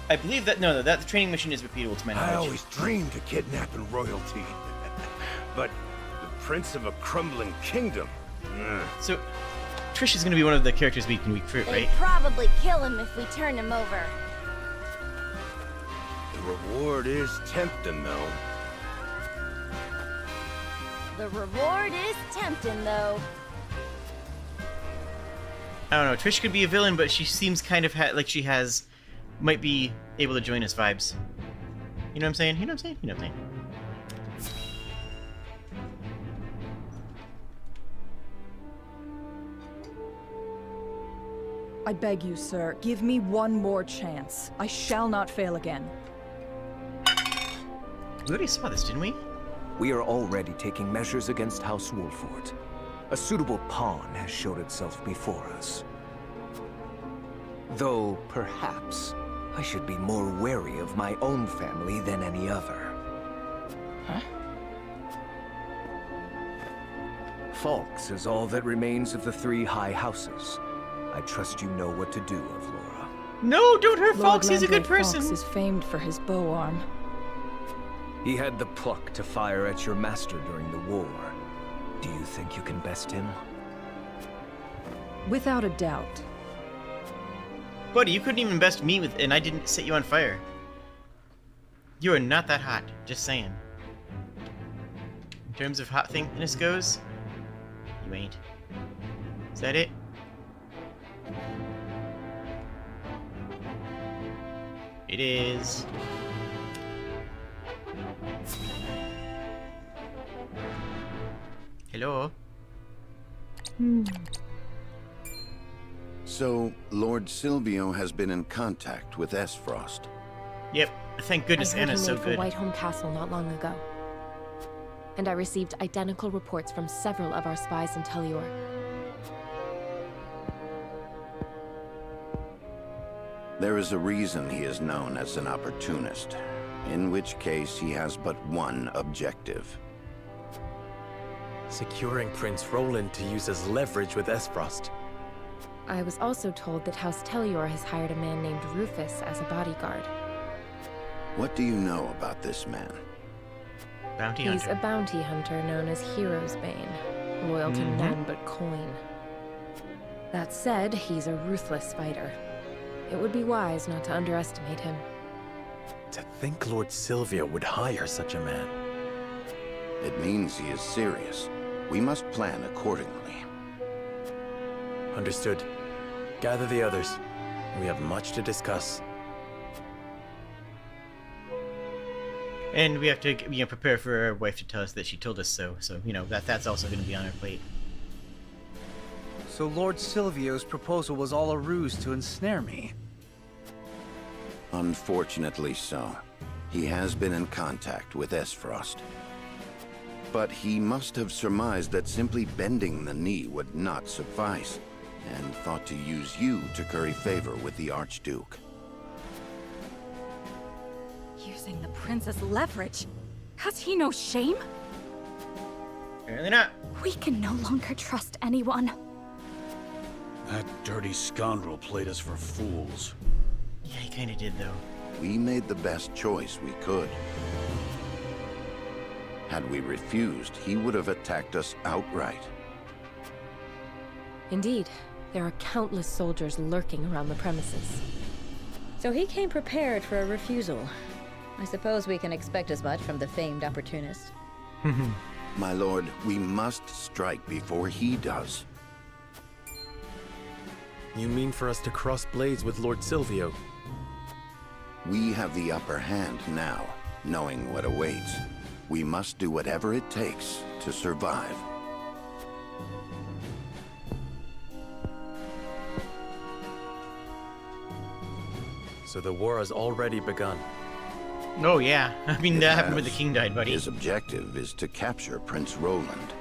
I believe that, no, that the training mission is repeatable to my knowledge. I always dreamed of kidnapping royalty. But the prince of a crumbling kingdom. So, Trish is going to be one of the characters we can recruit, They'd right? probably kill him if we turn him over. The reward is tempting, though. The reward is tempting, though. I don't know, Trish could be a villain, but she seems kind of like she has... might be able to join us vibes. You know what I'm saying? You know what I'm saying? You know what I'm saying? I beg you, sir, give me one more chance. I shall not fail again. We already saw this, didn't we? We are already taking measures against House Wolford. A suitable pawn has showed itself before us. Though, perhaps, I should be more wary of my own family than any other. Huh? Falks is all that remains of the three high houses. I trust you know what to do, Avlora. No, don't hurt Lord Fox, he's a good Landry person. Fox is famed for his bow arm. He had the pluck to fire at your master during the war. Do you think you can best him? Without a doubt. Buddy, you couldn't even best me with, and I didn't set you on fire. You are not that hot, just saying. In terms of hot thingness goes, you ain't. Is that it? It is. Hello? So, Lord Silvio has been in contact with Frost. Yep, thank goodness Anna's so good. I made for Whitehome Castle not long ago. And I received identical reports from several of our spies in Telior. There is a reason he is known as an opportunist, in which case he has but one objective. Securing Prince Roland to use as leverage with Frost. I was also told that House Telior has hired a man named Rufus as a bodyguard. What do you know about this man? Bounty He's hunter. a bounty hunter known as Hero's Bane, loyal to none but coin. That said, he's a ruthless fighter. It would be wise not to underestimate him. To think Lord Silvio would hire such a man. It means he is serious. We must plan accordingly. Understood. Gather the others. We have much to discuss. And we have to, prepare for our wife to tell us that she told us so. So, that's also going to be on our plate. So Lord Silvio's proposal was all a ruse to ensnare me? Unfortunately so. He has been in contact with Frost. But he must have surmised that simply bending the knee would not suffice, and thought to use you to curry favor with the Archduke. Using the prince as leverage? Has he no shame? Apparently not. We can no longer trust anyone. That dirty scoundrel played us for fools. Yeah, he kinda did, though. We made the best choice we could. Had we refused, he would have attacked us outright. Indeed, there are countless soldiers lurking around the premises. So he came prepared for a refusal. I suppose we can expect as much from the famed opportunist. My lord, we must strike before he does. You mean for us to cross blades with Lord Silvio? We have the upper hand now, knowing what awaits. We must do whatever it takes to survive. So the war has already begun. Oh yeah, I mean It that happened when the has. king died, buddy. His objective is to capture Prince Roland.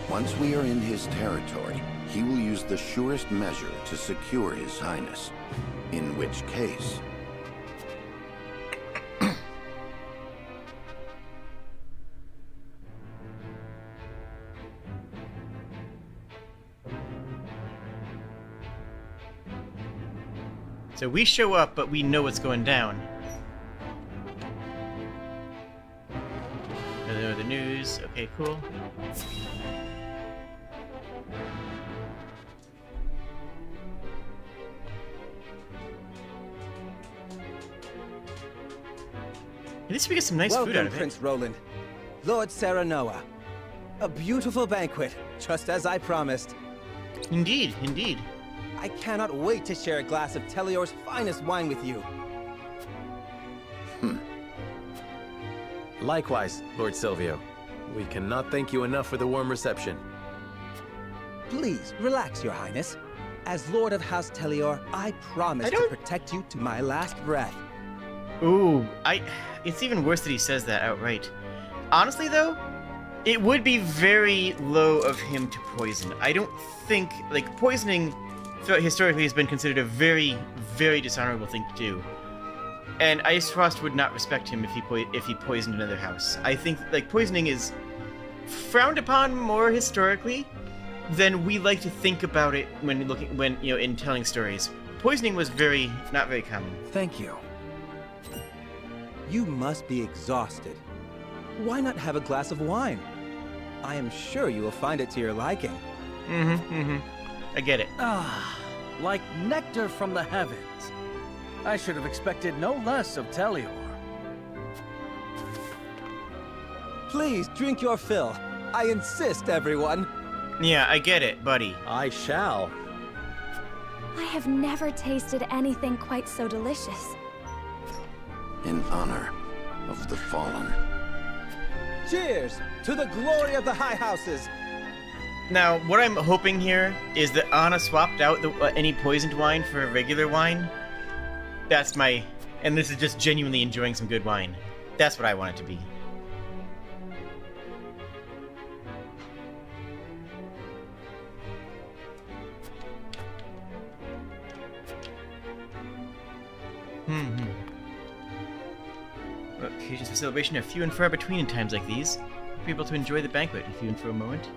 Once we are in his territory, he will use the surest measure to secure His Highness. In which case... So we show up, but we know what's going down. The news. Okay, cool. At least we get some nice Welcome, food out of it. Prince Roland. Lord Serenoa. A beautiful banquet, just as I promised. Indeed, indeed. I cannot wait to share a glass of Telior's finest wine with you. Likewise, Lord Silvio. We cannot thank you enough for the warm reception. Please, relax, Your Highness. As Lord of House Telior, I promise to protect you to my last breath. Ooh, it's even worse that he says that outright. Honestly, though, it would be very low of him to poison. I don't think, like, poisoning throughout historically has been considered a very, very dishonorable thing to do. And Ice Frost would not respect him if he poisoned another house. I think, like, poisoning is frowned upon more historically than we like to think about it when in telling stories. Poisoning was not very common. Thank you. You must be exhausted. Why not have a glass of wine? I am sure you will find it to your liking. I get it. Ah, like nectar from the heavens. I should have expected no less of Telior. Please drink your fill. I insist, everyone. Yeah, I get it, buddy. I shall. I have never tasted anything quite so delicious. in honor of the fallen. Cheers to the glory of the High Houses! Now, what I'm hoping here is that Anna swapped out any poisoned wine for a regular wine. That's my... And this is just genuinely enjoying some good wine. That's what I want it to be. Occasions for celebration are few and far between in times like these. Be able to enjoy the banquet if even for a moment.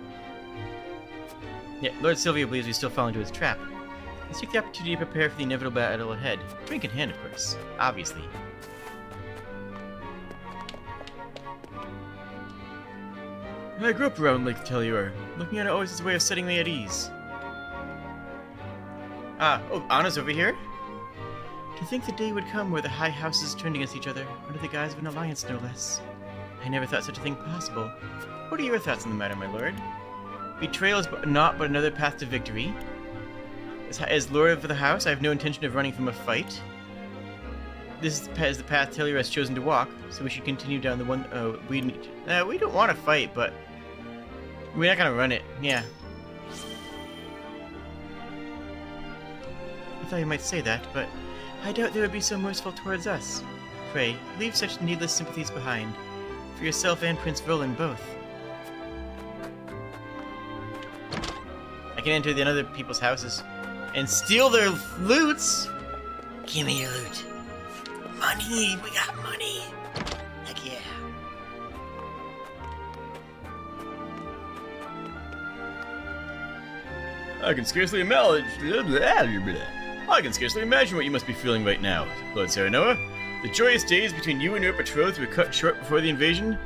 Yet, Lord Silvio believes we still fall into his trap. Let's take the opportunity to prepare for the inevitable battle ahead. Drink in hand, of course. Obviously. I grew up around Lake Telior. Looking at it always is a way of setting me at ease. Oh, Anna's over here? To think the day would come where the High Houses turned against each other, under the guise of an alliance, no less. I never thought such a thing possible. What are your thoughts on the matter, my lord? Betrayal is not but another path to victory. As Lord of the House, I have no intention of running from a fight. This is the path Telior has chosen to walk, so we should continue down the one... we don't want to fight, but... We're not gonna run it, yeah. I thought you might say that, but I doubt they would be so merciful towards us. Pray, leave such needless sympathies behind. For yourself and Prince Roland both. I can enter the other people's houses and steal their loots. Give me your loot. Money, we got money. Heck yeah. I can scarcely imagine. I can scarcely imagine what you must be feeling right now, Lord Serenoa. The joyous days between you and your betrothed were cut short before the invasion.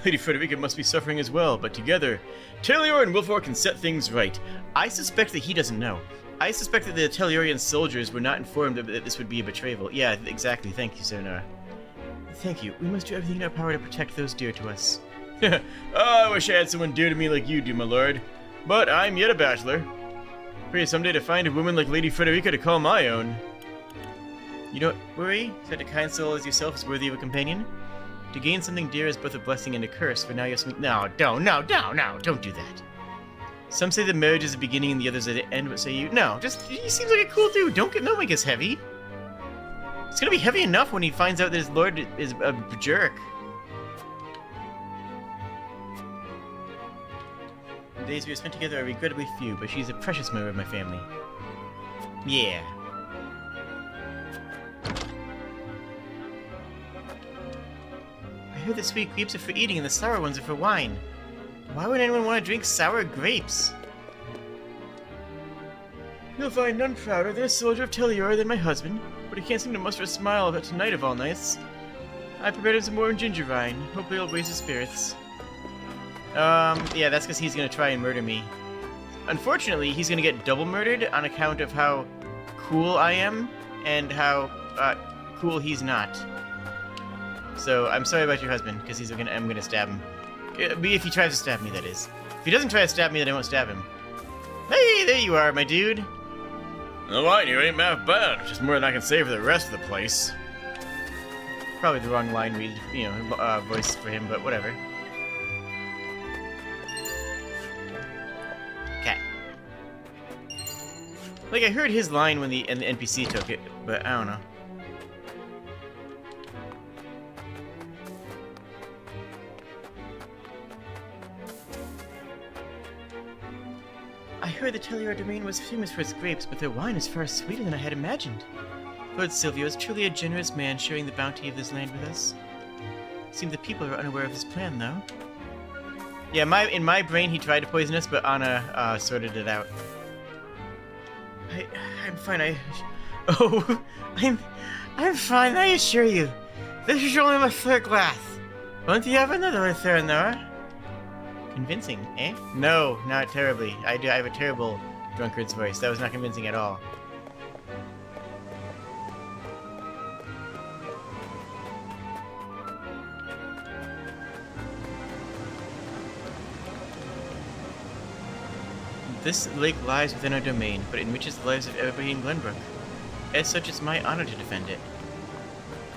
Lady Frederica must be suffering as well, but together, Telior and Wilfor can set things right. I suspect that he doesn't know. I suspect that the Teliorian soldiers were not informed that this would be a betrayal. Yeah, exactly. Thank you, Serenoa. Thank you. We must do everything in our power to protect those dear to us. Oh, I wish I had someone dear to me like you do, my lord. But I'm yet a bachelor. Pray someday to find a woman like Lady Frederica to call my own. You don't worry, such a kind soul as yourself is worthy of a companion. To gain something dear is both a blessing and a curse, for now you have something— No, don't do that. Some say the marriage is the beginning and the others are the end, what say you? No, just, he seems like a cool dude. Don't make us heavy. It's gonna be heavy enough when he finds out that his lord is a jerk. The days we have spent together are regrettably few, but she's a precious member of my family. Yeah. I heard the sweet grapes are for eating and the sour ones are for wine. Why would anyone want to drink sour grapes? You'll find none prouder than a soldier of Telior than my husband, but he can't seem to muster a smile about tonight of all nights. I prepared him some more ginger wine. Hopefully it'll raise his spirits. Yeah, that's because he's gonna try and murder me. Unfortunately, he's gonna get double murdered on account of how cool I am and how cool he's not. So I'm sorry about your husband, because I'm gonna stab him. If he tries to stab me, that is. If he doesn't try to stab me, then I won't stab him. Hey, there you are, my dude. The wine you ain't half bad. Just more than I can say for the rest of the place. Probably the wrong line read, voice for him, but whatever. Cat. Like, I heard his line when the NPC took it, but I don't know. I heard the Telior domain was famous for its grapes, but their wine is far sweeter than I had imagined. Lord Silvio is truly a generous man, sharing the bounty of this land with us. It seems the people are unaware of his plan, though. Yeah, in my brain he tried to poison us, but Anna sorted it out. I'm fine. I'm fine. I assure you. This is only my third glass. Won't you have another, Theranora? Convincing, eh? No, not terribly. I have a terrible drunkard's voice. That was not convincing at all. This lake lies within our domain, but it enriches the lives of everybody in Glenbrook. As such, it's my honor to defend it.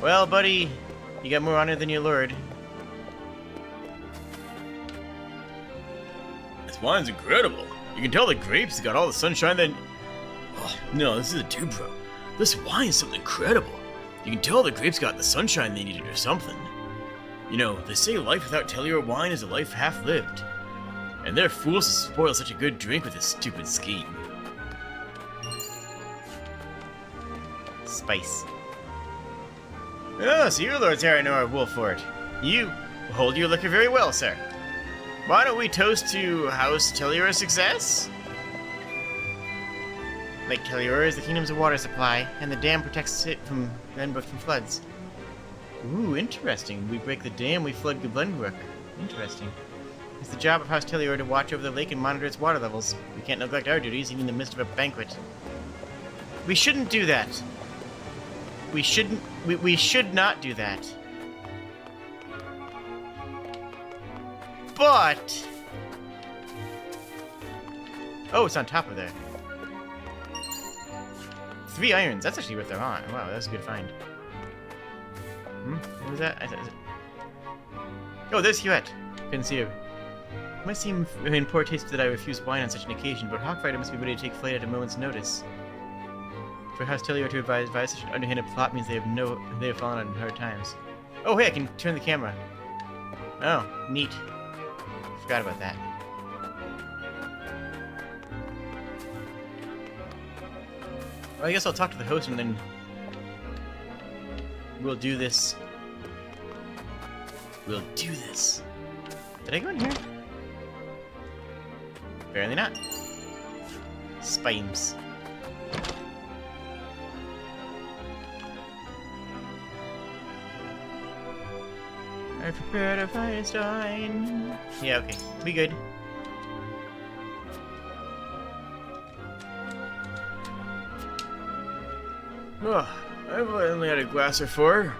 Well, buddy, you got more honor than your lord. Wine's incredible. You can tell the grapes got all the sunshine that... Oh, no, this is a dude, bro. This wine's something incredible. You can tell the grapes got the sunshine they needed or something. You know, they say life without Telior wine is a life half lived. And they're fools to spoil such a good drink with this stupid scheme. Spice. Oh, so you, Lord Terranor Wolfort. You hold your liquor very well, sir. Why don't we toast to House Telior's success? Lake Telior is the kingdom's water supply, and the dam protects it from Glenbrook from floods. Ooh, interesting. We break the dam, we flood Glenbrook. Interesting. It's the job of House Telior to watch over the lake and monitor its water levels. We can't neglect our duties, even in the midst of a banquet. We shouldn't do that. We should not do that. But... Oh, it's on top of there. 3 irons. That's actually what they're on. Wow, that's a good find. What was that? Oh, there's Huette. Couldn't see her. It might seem in poor taste that I refuse wine on such an occasion, but Hawkrider must be ready to take flight at a moment's notice. For House Telior to advise such an underhanded plot means they have fallen on hard times. Oh, hey, I can turn the camera. Oh, neat. Forgot about that. Well, I guess I'll talk to the host and then we'll do this. We'll do this. Did I go in here? Apparently not. Spimes. I prepared a Firestein. Yeah, okay. We good. Oh, I've only had a glass or 4.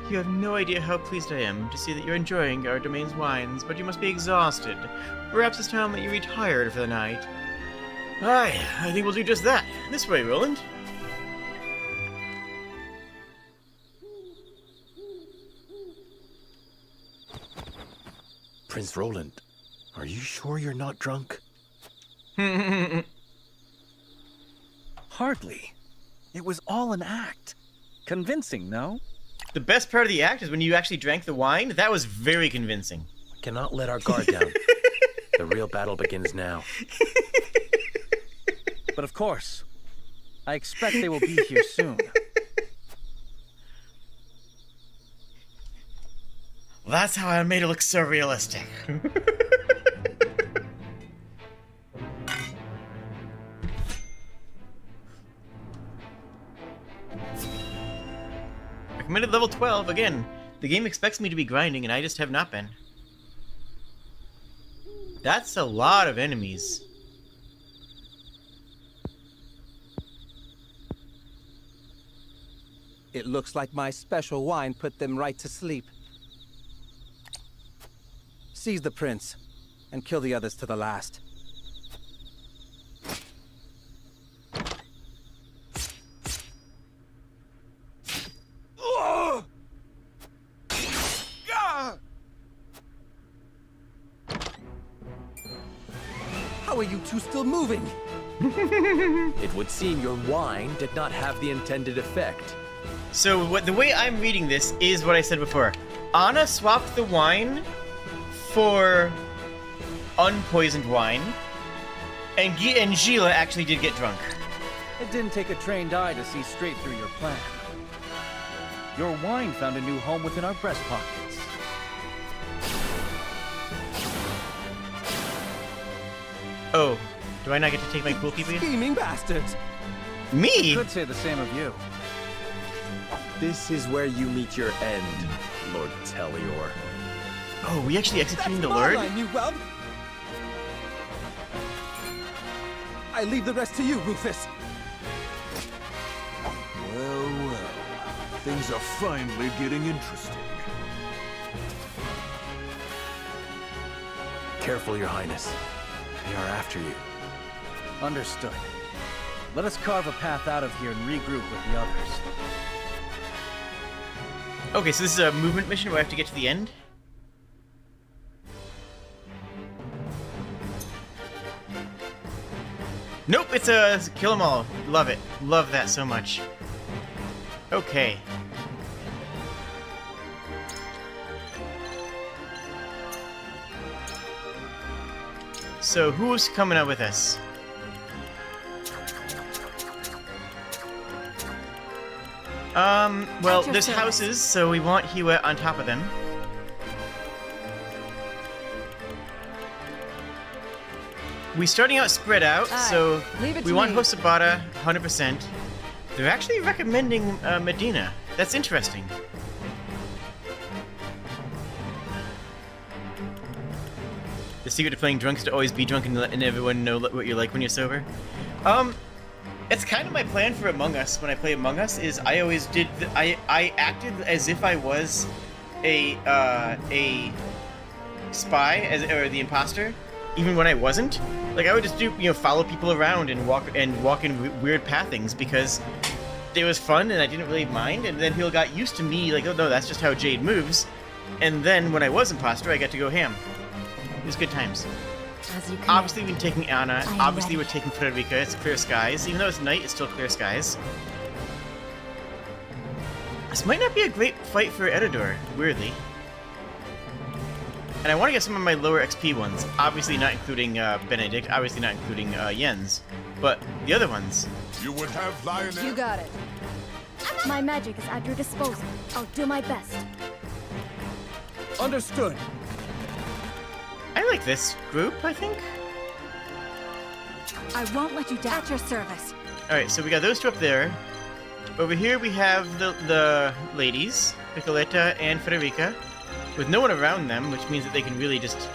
You have no idea how pleased I am to see that you're enjoying our domain's wines, but you must be exhausted. Perhaps it's time that you retired for the night. Aye, I think we'll do just that. This way, Roland. Prince Roland, are you sure you're not drunk? Hardly. It was all an act. Convincing, no? The best part of the act is when you actually drank the wine. That was very convincing. We cannot let our guard down. The real battle begins now. But of course, I expect they will be here soon. That's how I made it look so realistic. Recommended level 12, again. The game expects me to be grinding and I just have not been. That's a lot of enemies. It looks like my special wine put them right to sleep. Seize the prince, and kill the others to the last. How are you two still moving? It would seem your wine did not have the intended effect. So the way I'm reading this is what I said before. Anna swapped the wine for unpoisoned wine, and Gila actually did get drunk. It didn't take a trained eye to see straight through your plan. Your wine found a new home within our breast pockets. Oh, do I not get to take my cool people? Scheming bastards! Me? I could say the same of you. This is where you meet your end, Lord Telior. Oh, we actually executing the That's Lord? my line, you whelp! I leave the rest to you, Rufus. Well, well. Things are finally getting interesting. Careful, Your Highness. They are after you. Understood. Let us carve a path out of here and regroup with the others. Okay, so this is a movement mission where I have to get to the end? Nope, it's a kill 'em all. Love it. Love that so much. Okay. So who's coming up with us? Well, there's houses, so we want Hewitt on top of them. We're starting out spread out, so we want Hosabata 100%. They're actually recommending Medina. That's interesting. The secret to playing drunk is to always be drunk and everyone know what you're like when you're sober. It's kind of my plan for Among Us. When I play Among Us, is I always did. I acted as if I was a spy, or the imposter, even when I wasn't. Like I would just do, follow people around and walk in weird pathings because it was fun and I didn't really mind. And then people got used to me, like, oh no, that's just how Jade moves. And then when I was imposter, I got to go ham. It was good times. Obviously, we're taking Anna. Obviously, we're taking Frederica. It's clear skies. Even though it's night, it's still clear skies. This might not be a great fight for Edidor, weirdly. And I want to get some of my lower XP ones. Obviously not including Benedict. Obviously not including Jens. But the other ones. You would have Lionel. You got it. My magic is at your disposal. I'll do my best. Understood. I like this group, I think. I won't let you down. At your service. Alright, so we got those two up there. Over here we have the ladies, Nicoletta and Frederica, with no one around them, which means that they can really just,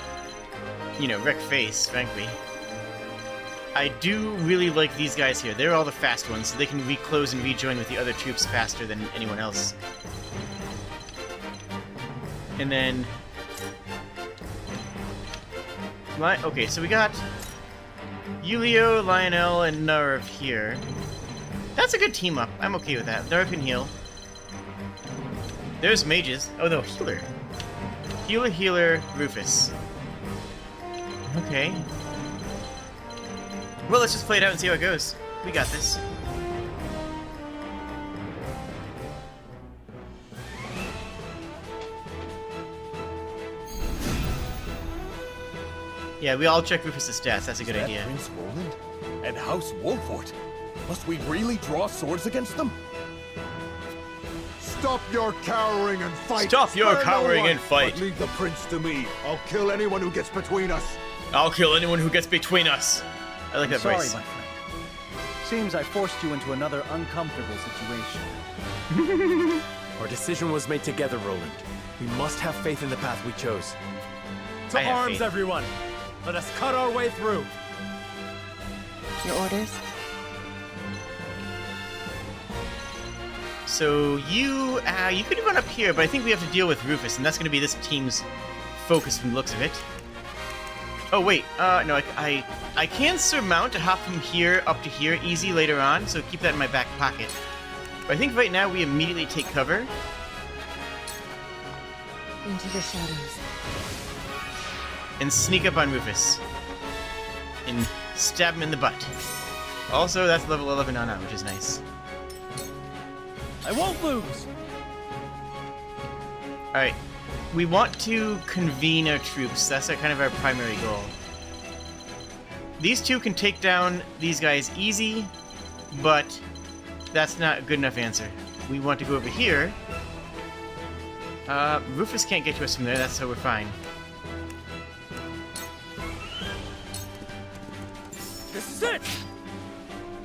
wreck face, frankly. I do really like these guys here. They're all the fast ones, so they can reclose and rejoin with the other troops faster than anyone else. And then... okay, so we got Yulio, Lionel, and Nerv here. That's a good team up. I'm okay with that. Nerv can heal. There's mages. Oh no, healer. Healer, Rufus. Okay. Well, let's just play it out and see how it goes. We got this. Yeah, we all check Rufus' stats. That's a good idea. Prince Roland and House Wolfort. Must we really draw swords against them? Stop your cowering and fight! Stop your Spare cowering no one, and fight! But leave the prince to me. I'll kill anyone who gets between us. I'll kill anyone who gets between us. I like that Sorry, voice. my friend. Seems I forced you into another uncomfortable situation. Our decision was made together, Roland. We must have faith in the path we chose. To arms, everyone! Let us cut our way through! Your orders? So you could run up here, but I think we have to deal with Rufus, and that's going to be this team's focus from the looks of it. Oh wait, no, I can surmount a hop from here up to here easy later on, so keep that in my back pocket. But I think right now we immediately take cover. Into the shadows. And sneak up on Rufus. And stab him in the butt. Also, that's level 11 on out, which is nice. I won't lose! Alright. We want to convene our troops. That's kind of our primary goal. These two can take down these guys easy, but that's not a good enough answer. We want to go over here. Rufus can't get to us from there, that's so we're fine. This is it!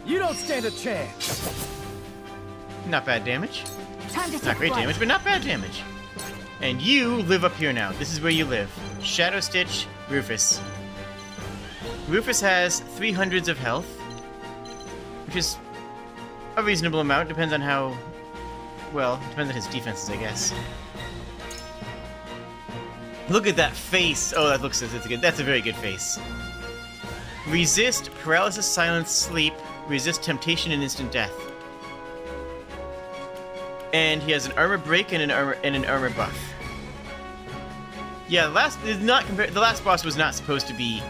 You don't stand a chance! Not bad damage. Time to Not take great flight. damage, but not bad damage. And you live up here now. This is where you live. Shadow Stitch, Rufus. Rufus has 300s of health, which is a reasonable amount. Depends on how... Well, depends on his defenses, I guess. Look at that face! Oh, that looks... That's a very good face. Resist, paralysis, silence, sleep. Resist temptation and instant death. And he has an armor break and an armor buff. Yeah, the last boss was not supposed to be...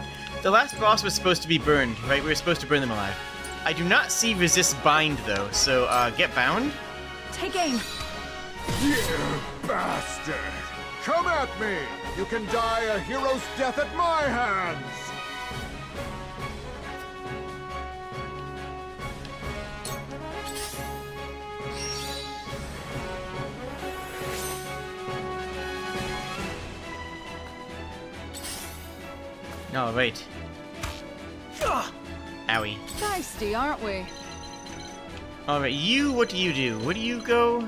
The last boss was supposed to be burned, right? We were supposed to burn them alive. I do not see resist bind, though, so, get bound. Take aim! You bastard! Come at me! You can die a hero's death at my hands! All right. Owie. Feisty, aren't we? All right, you. What do you do? Where do you go?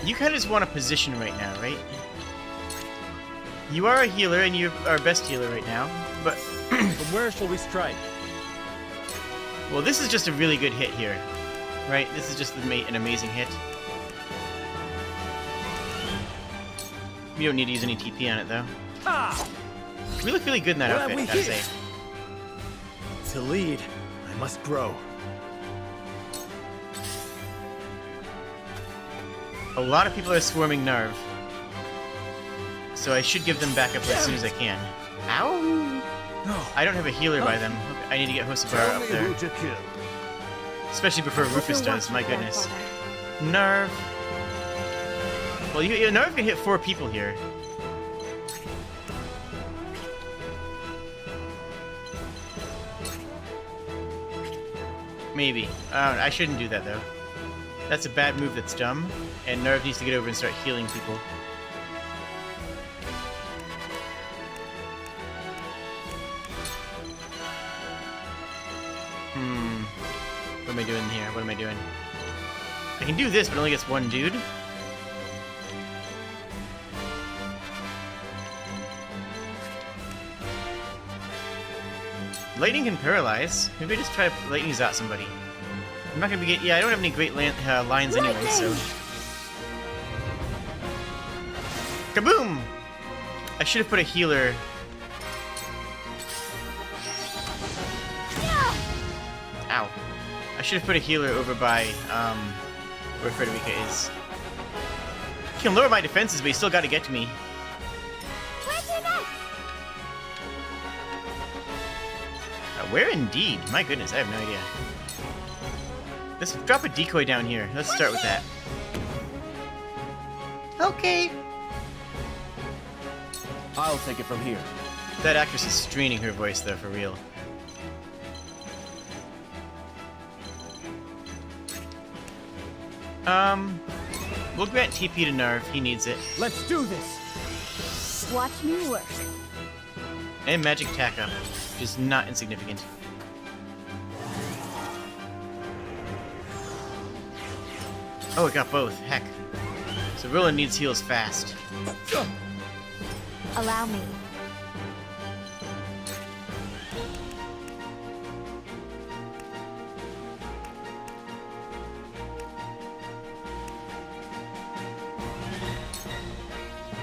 You kind of just want a position right now, right? You are a healer, and you're our best healer right now. But from where shall we strike? Well, this is just a really good hit here, right? This is just an amazing hit. We don't need to use any TP on it, though. Ah! We look really good in that outfit, I gotta say. To lead, I must grow. A lot of people are swarming Narv. So I should give them backup as soon as I can. Ow! No. I don't have a healer by them. Okay, I need to get Hosobar up there. Especially before Rufus does, my goodness. Narv. Well, Narv can hit 4 people here. Maybe. I shouldn't do that, though. That's a bad move that's dumb, and Nerv needs to get over and start healing people. What am I doing here? What am I doing? I can do this, but it only gets 1 dude. Lightning can paralyze. Maybe I just try to lightning out somebody. I'm not gonna be I don't have any great lines anyway, so. Kaboom! I should have put a healer. Ow. I should have put a healer over by, where Frederica is. He can lower my defenses, but he's still got to get to me. Where indeed? My goodness, I have no idea. Let's drop a decoy down here. Let's start with that. Okay. I'll take it from here. That actress is straining her voice, though, for real. We'll grant TP to Narv. He needs it. Let's do this. Watch me work. And magic tack up, which is not insignificant. Oh, it got both. Heck. So Roland needs heals fast. Allow me.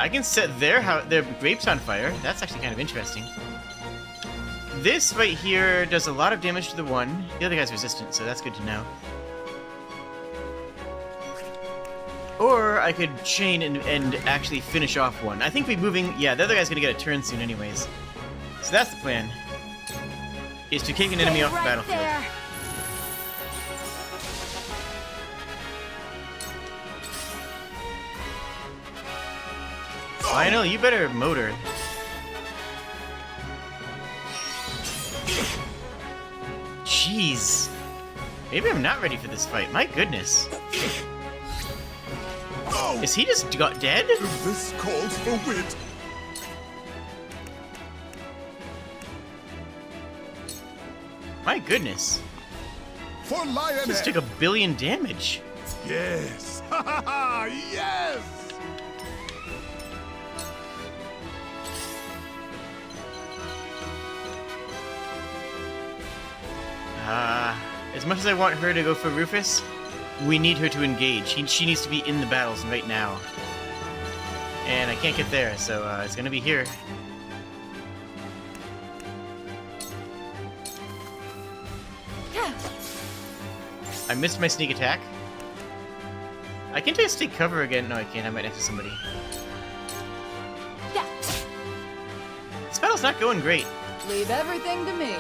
I can set their grapes on fire. That's actually kind of interesting. This right here does a lot of damage to the one. The other guy's resistant, so that's good to know. Or I could chain and actually finish off one. I think we're moving... Yeah, the other guy's gonna get a turn soon anyways. So that's the plan. Is to kick an enemy off the battlefield. There. Lionel, you better motor. Jeez. Maybe I'm not ready for this fight. My goodness. Is he just got dead? This calls for wit. My goodness. For Lionel. Just took 1 billion damage. Yes. Ha ha ha. Yes. As much as I want her to go for Rufus, we need her to engage. She needs to be in the battles right now. And I can't get there, so it's gonna be here. I missed my sneak attack. I can just take cover again. No, I can't. I'm right next to somebody. This battle's not going great. Leave everything to me.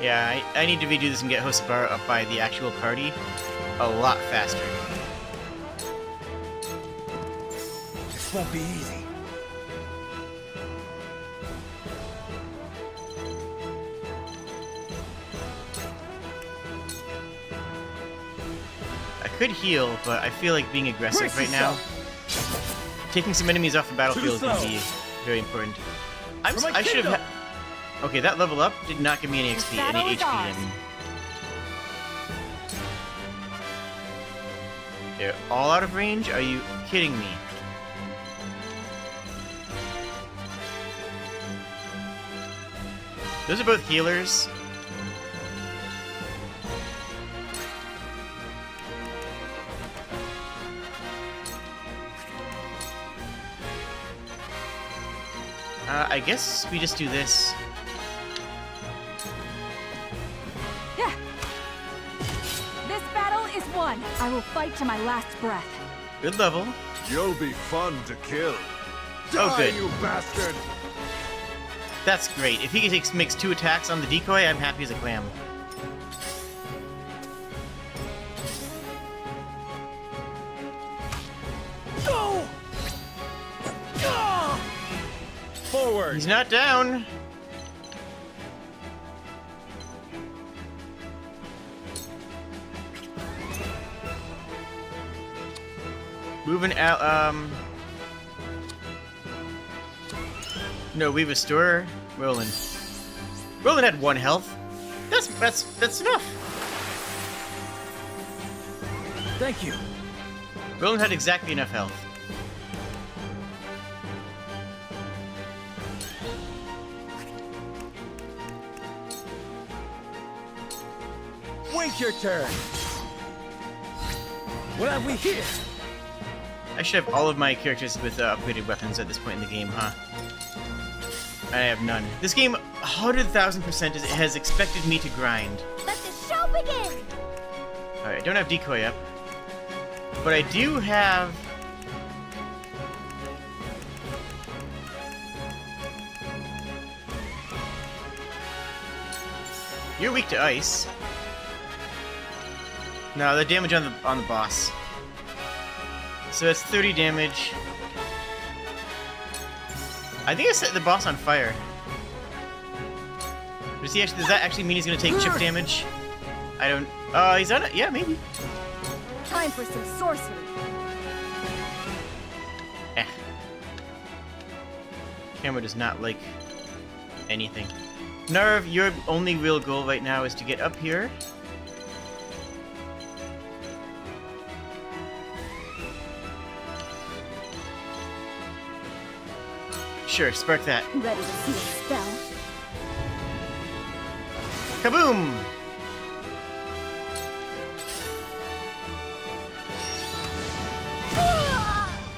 Yeah, I need to redo this and get Hosobar up by the actual party a lot faster. This won't be easy. I could heal, but I feel like being aggressive right now. Taking some enemies off the battlefield is going to be very important. I should have... Okay, that level up did not give me any XP, any HP. I mean. They're all out of range? Are you kidding me? Those are both healers. I guess we just do this. This battle is won. I will fight to my last breath. Good level. You'll be fun to kill. Oh, good. You bastard! That's great. If he makes 2 attacks on the decoy, I'm happy as a clam. Go! Forward. He's not down. Moving out, no, we restore Roland. Roland had 1 health. That's enough. Thank you. Roland had exactly enough health. Wait your turn. What have we here? I should have all of my characters with upgraded weapons at this point in the game, huh? I have none. This game, 100,000% has expected me to grind. Let the show begin! Alright, I don't have decoy up. But I do have... You're weak to ice. No, the damage on the boss. So it's 30 damage. I think I set the boss on fire. Does that actually mean he's gonna take chip damage? I don't... he's on it? Yeah, maybe. Time for some sorcery. Camera does not like anything. Narv, your only real goal right now is to get up here. Sure, spark that. Ready to see a spell? Kaboom!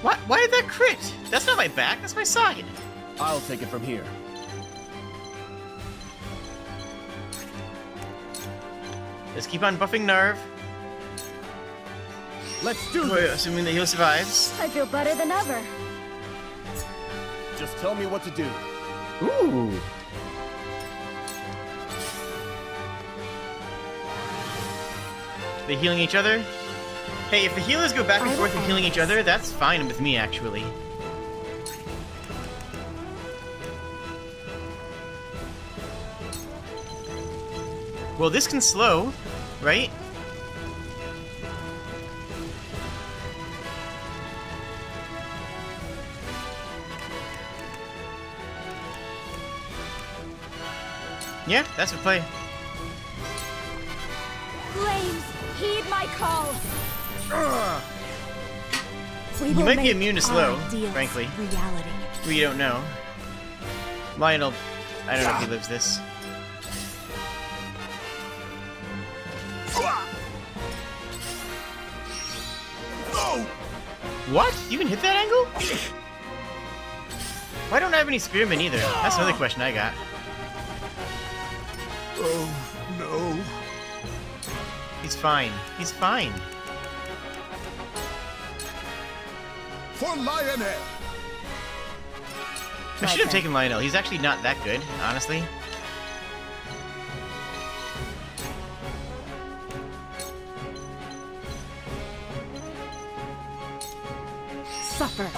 What? Why did that crit? That's not my back, that's my side. I'll take it from here. Let's keep on buffing Narv. Let's do this! Assuming that he'll survives. I feel better than ever. Just tell me what to do. Ooh. They healing each other? Hey, if the healers go back and forth and healing each other, that's fine with me, actually. Well, this can slow, right? Yeah, that's a play. Flames, heed my call. You might be immune to slow, frankly. Reality. We don't know. Lionel, I don't know if he lives this. What? You can hit that angle? Why don't I have any spearmen either? That's another question I got. Oh, no. He's fine. He's fine. For Lionel! I should have taken Lionel. He's actually not that good, honestly. Suffer.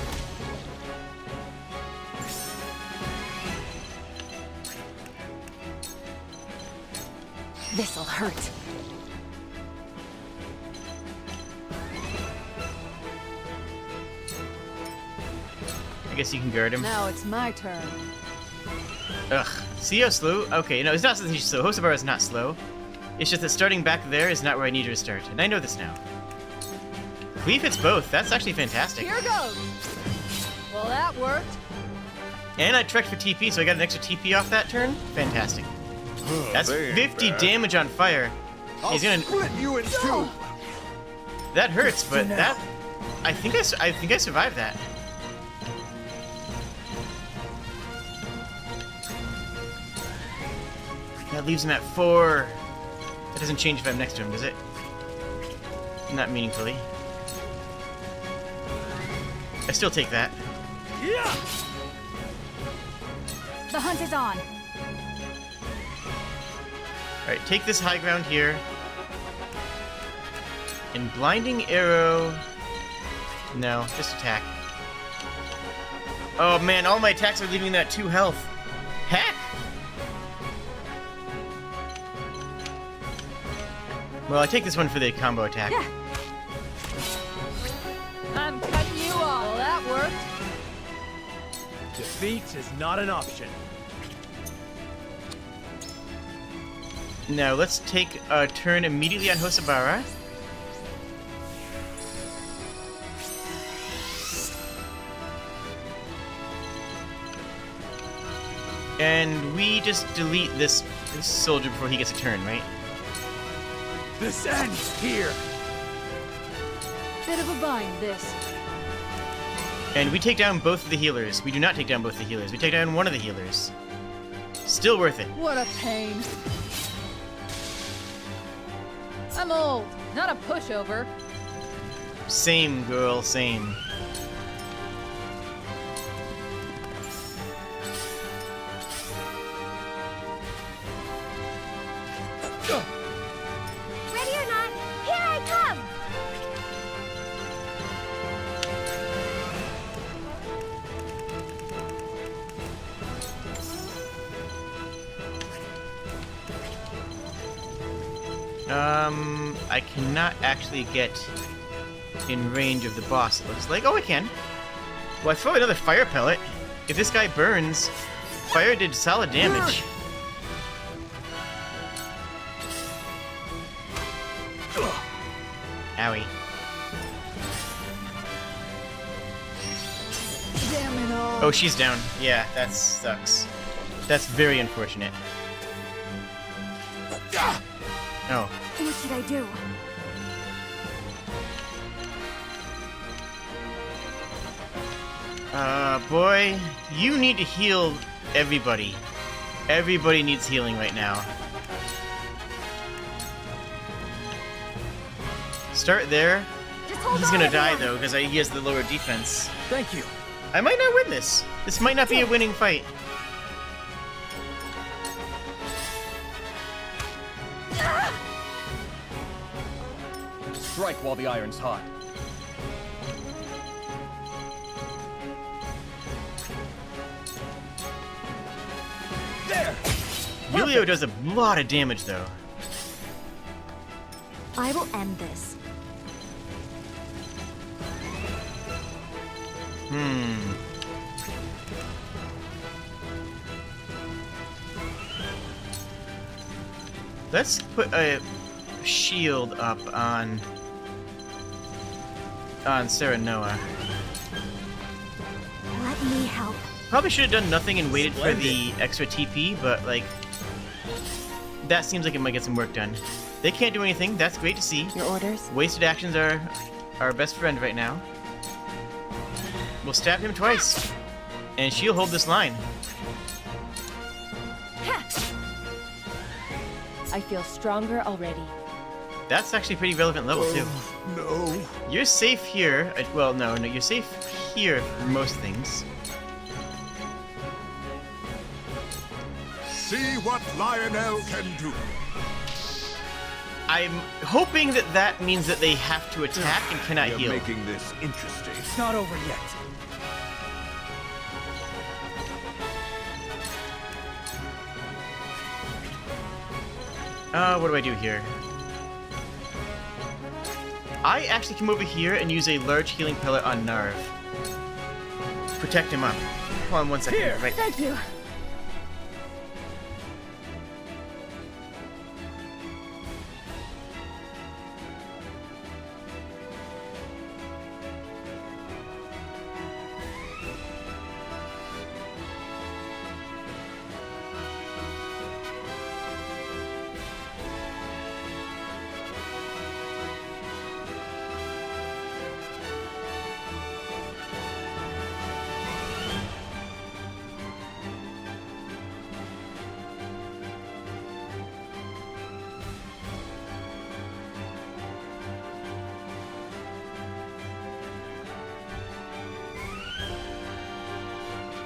This'll hurt. I guess you can guard him. Now it's my turn. Ugh. See how slow? Okay, no, it's not that he's slow. Hosobar is not slow. It's just that starting back there is not where I need her to start. And I know this now. Cleave hits both. That's actually fantastic. Here goes. Well, that worked. And I trekked for TP, so I got an extra TP off that turn. Fantastic. That's 50 damage on fire. He's gonna split you in two. That hurts, but that I think I survived that. That leaves him at 4. That doesn't change if I'm next to him, does it? Not meaningfully. I still take that. Yeah. The hunt is on. Alright, take this high ground here. And blinding arrow. No, just attack. Oh man, all my attacks are leaving that 2 health. Heck! Well, I take this one for the combo attack. Yeah. I'm cutting you off. Well, that worked. Defeat is not an option. Now, let's take a turn immediately on Hosobara. And we just delete this soldier before he gets a turn, right? This ends here. Bit of a bind, this. And we take down both of the healers. We do not take down both the healers. We take down one of the healers. Still worth it. What a pain. A mold, not a pushover. Same, girl, same. Ready or not, here I come! I cannot actually get in range of the boss, it looks like. Oh, I can. Well, I throw another fire pellet. If this guy burns, fire did solid damage. Owie. Damn it all. Oh, she's down. Yeah, that sucks. That's very unfortunate. Oh. What should I do? Boy, you need to heal everybody. Everybody needs healing right now. Start there. He's gonna die though, because he has the lower defense. Thank you. I might not win this. This might not be a winning fight. Strike while the iron's hot. There! Yulio does a lot of damage though. I will end this. Let's put a shield up on Serenoa. Let me help. Probably should have done nothing and waited for the extra TP, but like that seems like it might get some work done. They can't do anything. That's great to see. Your orders? Wasted actions are our best friend right now. We'll stab him twice, and she'll hold this line. I feel stronger already. That's actually pretty relevant level too. No. You're safe here. Well, no, you're safe here for most things. See what Lionel can do. I'm hoping that that means that they have to attack and cannot heal. You're making this interesting. It's not over yet. What do I do here? I actually come over here and use a large healing pellet on Narv. Protect him up. Hold on 1 second. Here. Right. Thank you.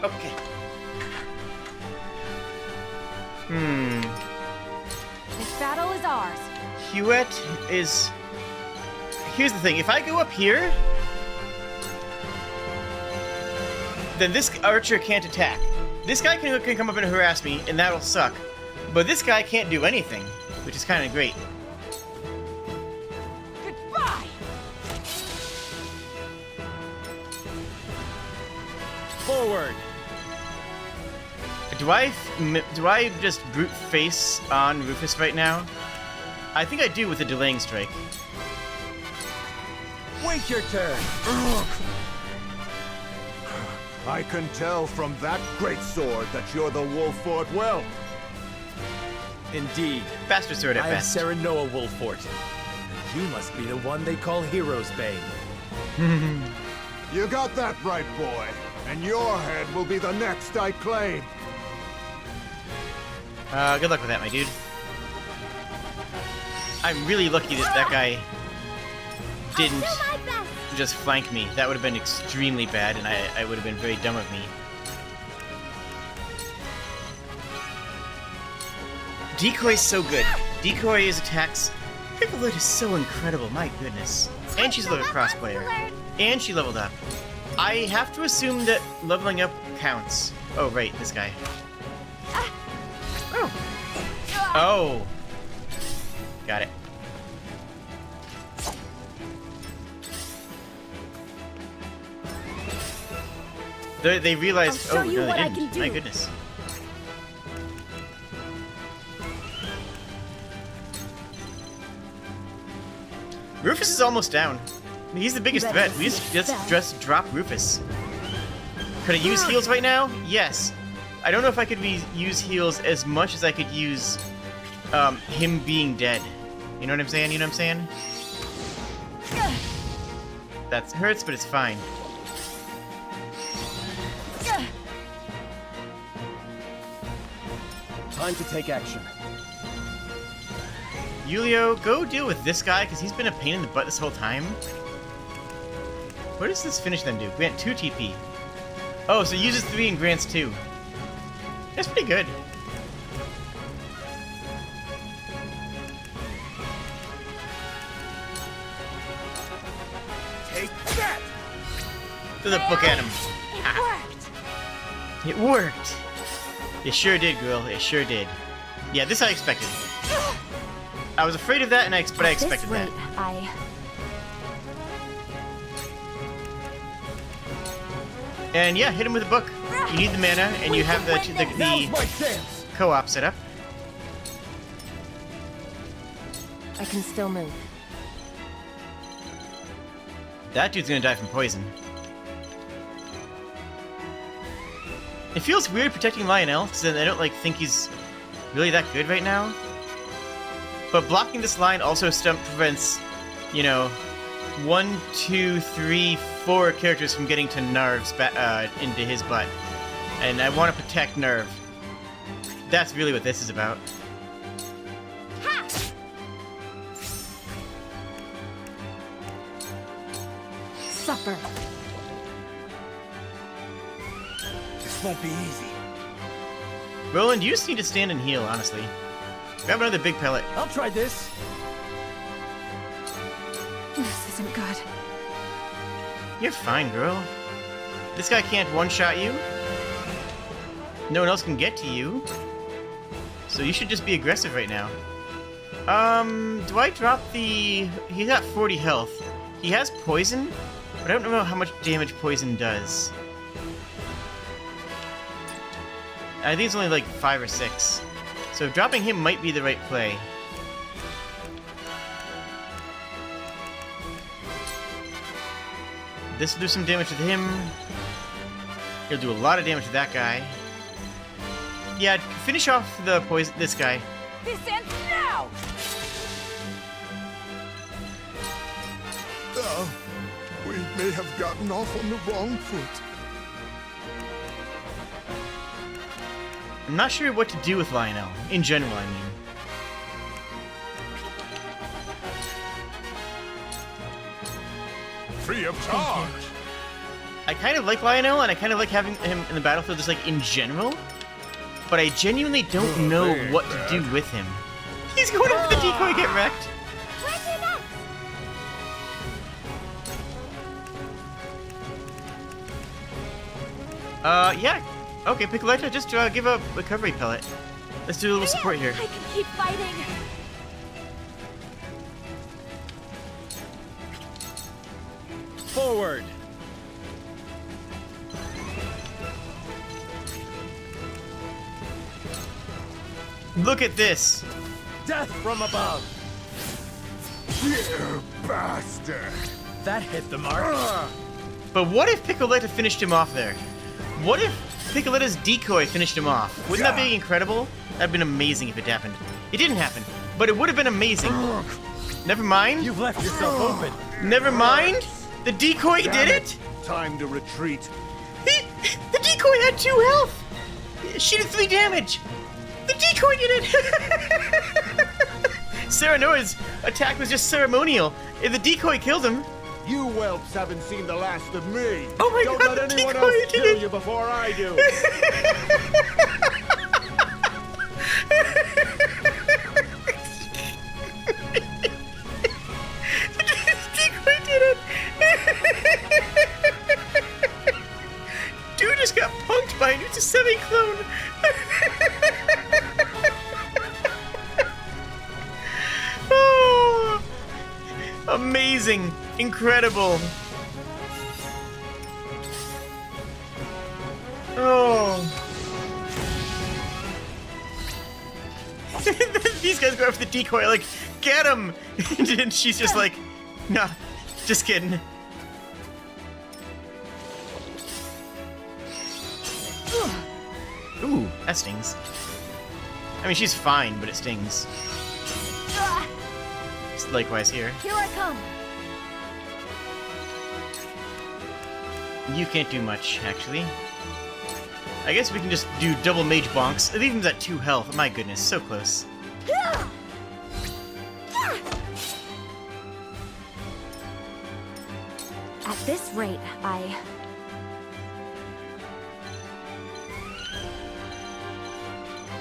Okay. This battle is ours. Huette is... Here's the thing. If I go up here, then this archer can't attack. This guy can come up and harass me, and that'll suck. But this guy can't do anything, which is kind of great. Goodbye. Forward. Do I just brute face on Rufus right now? I think I do with the delaying strike. Wait your turn. I can tell from that great sword that you're the Wolfort whelp. Indeed. Bastard sword at I am best. Serenoa Wolfort. You must be the one they call Hero's Bane. You got that right, boy. And your head will be the next I claim. Good luck with that, my dude. I'm really lucky that that guy didn't just flank me. That would have been extremely bad, and I would have been very dumb of me. Decoy is so good. Decoy is attacks. Piccolo is so incredible, my goodness. And she's a level cross player. And she leveled up. I have to assume that leveling up counts. Oh, right, this guy. Oh. Oh. Got it. They realized. Oh, no, they didn't. My goodness. Rufus is almost down. He's the biggest threat. We just drop Rufus. Could I use heals right now? Yes. I don't know if I could use heals as much as I could use him being dead. You know what I'm saying? You know what I'm saying? That hurts, but it's fine. Time to take action. Julio, go deal with this guy, because he's been a pain in the butt this whole time. What does this finish then do? Grant 2 TP. Oh, so uses 3 and grants 2. That's pretty good. Take that! Throw the book at him. It worked! It sure did, girl. It sure did. Yeah, this I expected. I was afraid of that, but I expected that. And yeah, hit him with a book. You need the mana, and you have the co-op set up. I can still move. That dude's gonna die from poison. It feels weird protecting Lionel, because then I don't think he's really that good right now. But blocking this line also prevents, you know, 1, 2, 3, 4 characters from getting to Nerve's into his butt. And I want to protect Nerve. That's really what this is about. Ha! Supper. This won't be easy. Roland, you just need to stand and heal, honestly. Grab another big pellet. I'll try this. This isn't good. You're fine, girl. This guy can't one-shot you. No one else can get to you. So you should just be aggressive right now. Do I drop the... He's got 40 health. He has poison, but I don't know how much damage poison does. I think it's only like 5 or 6. So dropping him might be the right play. This will do some damage to him. He'll do a lot of damage to that guy. Yeah, finish off the poison. This guy. This ends now! We may have gotten off on the wrong foot. I'm not sure what to do with Lionel. In general, I mean. Free of charge! I kind of like Lionel, and I kind of like having him in the battlefield just like in general. But I genuinely don't know what to do with him. He's going up for the decoy, get wrecked. Yeah. Okay, Piccoletta, just give a recovery pellet. Let's do a little support here. I can keep fighting. Forward. Look at this. Death from above. You bastard. That hit the mark. But what if Piccoletta finished him off there? What if Piccoletta's decoy finished him off? Wouldn't that be incredible? That'd been amazing if it happened. It didn't happen, but it would have been amazing. Never mind. You've left yourself open. Never mind. The decoy did it. Time to retreat. The decoy had 2 health. She did 3 damage. The decoy did it! Serenoa's attack was just ceremonial. If the decoy killed him... You whelps haven't seen the last of me. Oh my Don't god, let the anyone decoy else did kill it. you before I do. The decoy did it! Dude just got punked by an Utsumi clone. Oh, amazing, incredible. Oh. These guys go after the decoy, like, get him! And she's just like, nah, just kidding. Ooh, that stings. I mean, she's fine, but it stings. It's likewise here. Here I come. You can't do much, actually. I guess we can just do double mage bonks. It leaves him at 2 health. My goodness, so close. At this rate,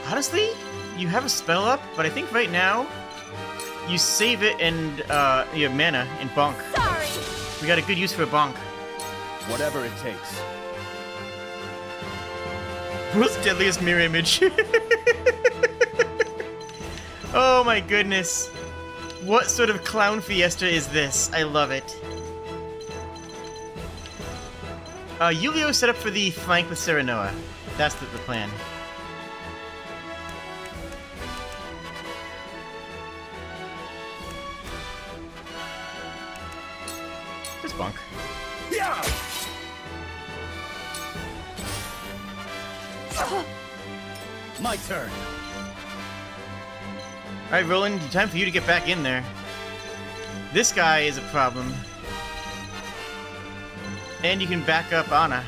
Honestly, you have a spell up, but I think right now you save it and your mana and bonk. Sorry. We got a good use for a bonk. Whatever it takes. World's deadliest mirror image. Oh my goodness. What sort of clown fiesta is this? I love it. Yulio set up for the flank with Serenoa. That's the plan. Just bonk. Yeah. My turn. Alright, Roland, time for you to get back in there. This guy is a problem. And you can back up Anna.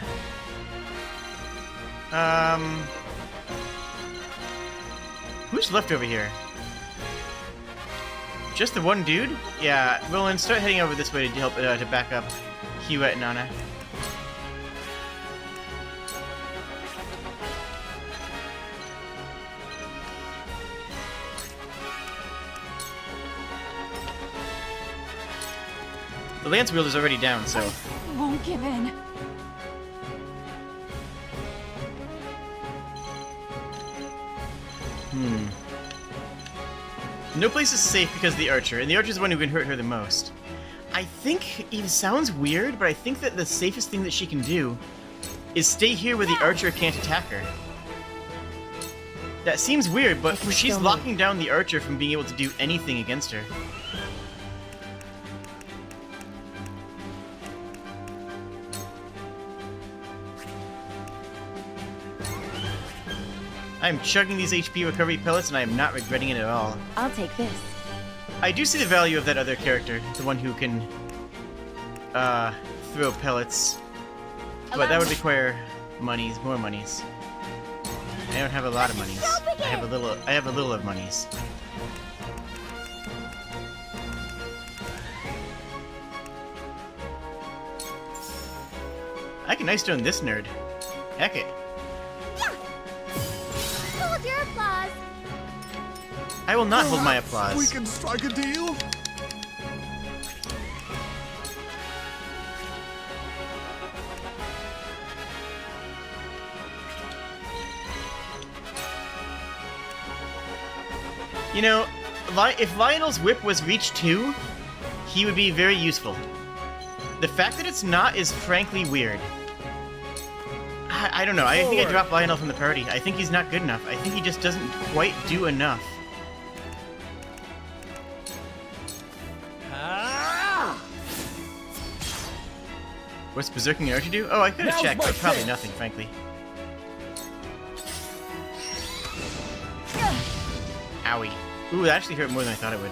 Who's left over here? Just the one dude? Yeah, Roland, start heading over this way to help to back up Huette and Anna. The Lance Wielder's already down, so... Won't give in. No place is safe because of the Archer, and the Archer's the one who can hurt her the most. I think, it sounds weird, but I think that the safest thing that she can do is stay here where the Archer can't attack her. That seems weird, but she's locking down the Archer from being able to do anything against her. I'm chugging these HP recovery pellets, and I am not regretting it at all. I'll take this. I do see the value of that other character, the one who can throw pellets, but that would require monies, more monies. I don't have a lot of monies. I have a little of monies. I can ice stone this nerd. Heck it. Hold your applause. I will not hold my applause. We can strike a deal. You know, if Lionel's whip was reach 2, he would be very useful. The fact that it's not is frankly weird. I don't know. I think I dropped Lionel from the party. I think he's not good enough. I think he just doesn't quite do enough. What's Berserking Archer do? Oh, I could have checked, but probably nothing, frankly. Owie. Ooh, that actually hurt more than I thought it would.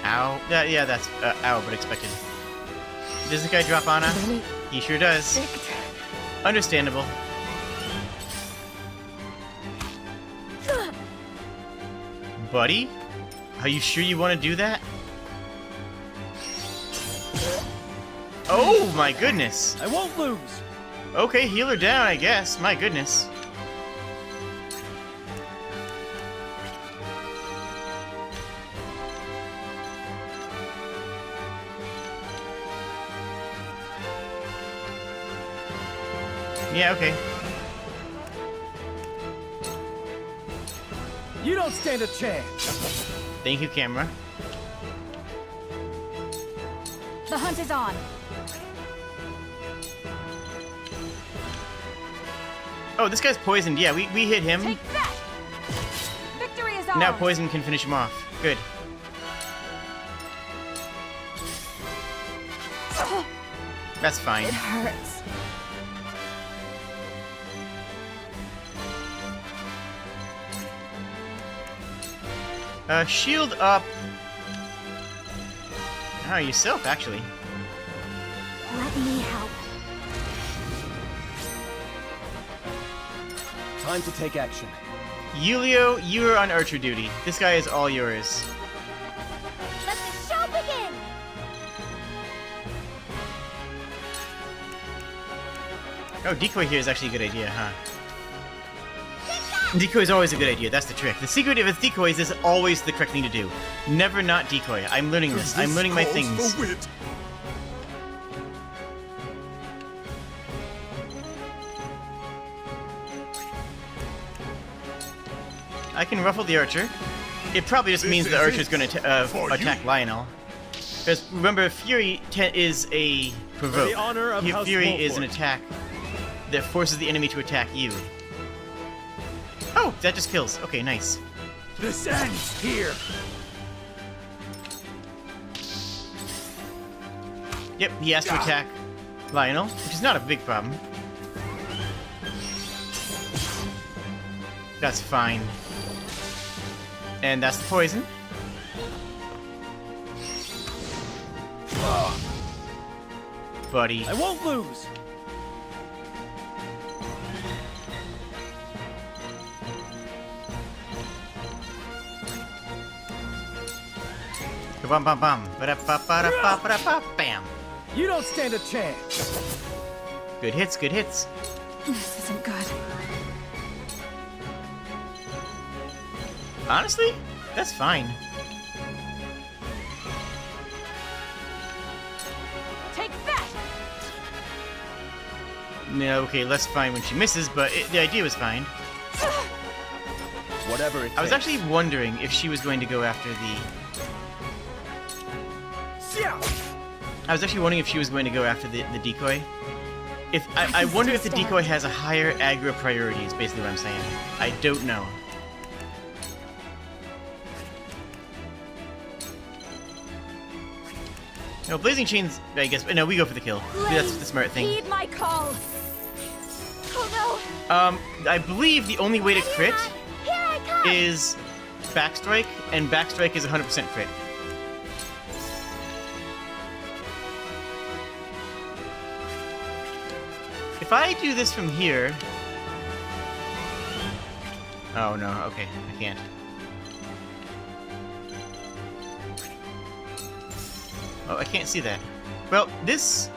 Ow. Yeah, that's ow, but expected. Does this guy drop Anna? He sure does. Understandable. Buddy? Are you sure you want to do that? Oh my goodness! I won't lose! Okay, heal her down, I guess. My goodness. Yeah, okay. You don't stand a chance! Thank you, camera. The hunt is on. Oh, this guy's poisoned. Yeah, we hit him. Take that! Victory is ours! Now poison can finish him off. Good. That's fine. It hurts. Shield up. Ah, yourself, actually. Let me help. Time to take action. Yulio, you are on archer duty. This guy is all yours. Let the show begin! Oh, decoy here is actually a good idea, huh? Decoy is always a good idea. That's the trick. The secret of decoys is always the correct thing to do. Never not decoy. I'm learning this. I'm learning my things. I can ruffle the archer. It probably just means the archer is going to attack Lionel. Because remember, Fury is a provoke. Fury is an attack that forces the enemy to attack you. Oh, that just kills. Okay, nice. This ends here. Yep, he has to attack Lionel, which is not a big problem. That's fine. And that's the poison. Buddy. I won't lose. Bam bam bam. Bam. You don't stand a chance. Good hits, good hits. This isn't good. Honestly, that's fine. Take that! No, okay, less fine when she misses, but the idea was fine. Whatever it I was takes. actually wondering if she was going to go after the... I was actually wondering if she was going to go after the decoy. If I wonder if the decoy has a higher aggro priority, is basically what I'm saying. I don't know. No, Blazing Chains, I guess. No, we go for the kill. That's the smart thing. Heed my call. Oh no. I believe the only way to crit Here I come! is backstrike, and backstrike is 100% crit. If I do this from here... Oh no, okay, I can't. Oh, I can't see that. Well, this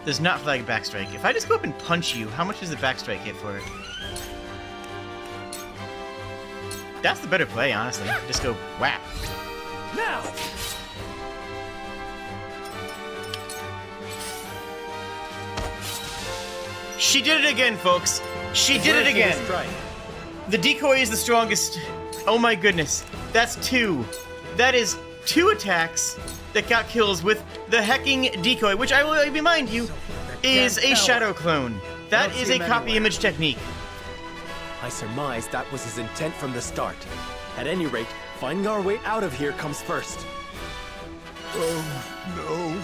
does not flag backstrike. If I just go up and punch you, how much does the backstrike hit for it? That's the better play, honestly. Just go whap. Now! She did it again, folks. She did it again. The decoy is the strongest. Oh my goodness. That's 2. That is 2 attacks that got kills with the hecking decoy, which I will remind you is a shadow clone. That is a copy image technique. I surmise that was his intent from the start. At any rate, finding our way out of here comes first. Oh, no.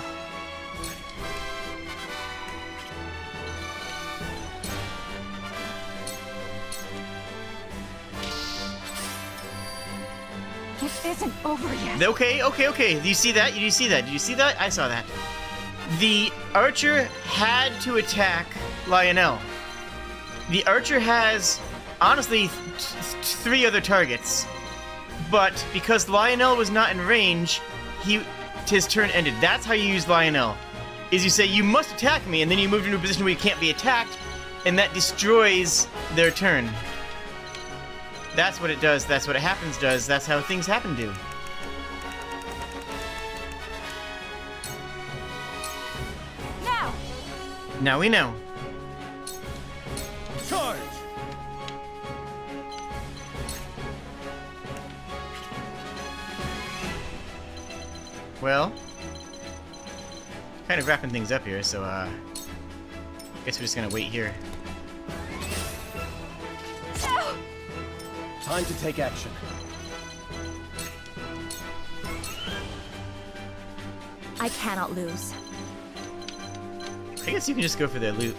It isn't over yet. Okay. Did you see that? Did you see that? Did you see that? I saw that. The archer had to attack Lionel. The archer has, honestly, 3 other targets. but because Lionel was not in range, his turn ended. That's how you use Lionel. Is you say, you must attack me, and then you move into a position where you can't be attacked, and that destroys their turn. That's what it does. That's what it happens does. That's how things happen do. Now we know. Charge! Well, kind of wrapping things up here, so guess we're just gonna wait here. Time to take action. I cannot lose. I guess you can just go for their loot.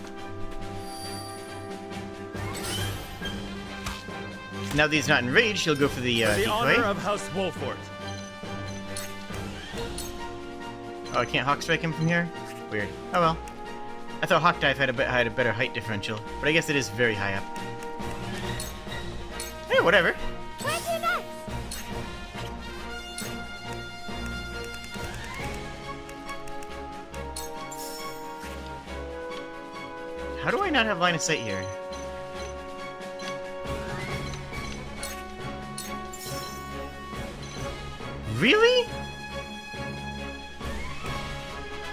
Now that he's not enraged, he'll go for the the decoy. honor of House Wolfort. Oh, I can't Hawk Strike him from here? Weird. Oh well. I thought Hawk Dive had a better height differential, but I guess it is very high up. Hey, whatever. Where's your nuts? How do I not have line of sight here? Really?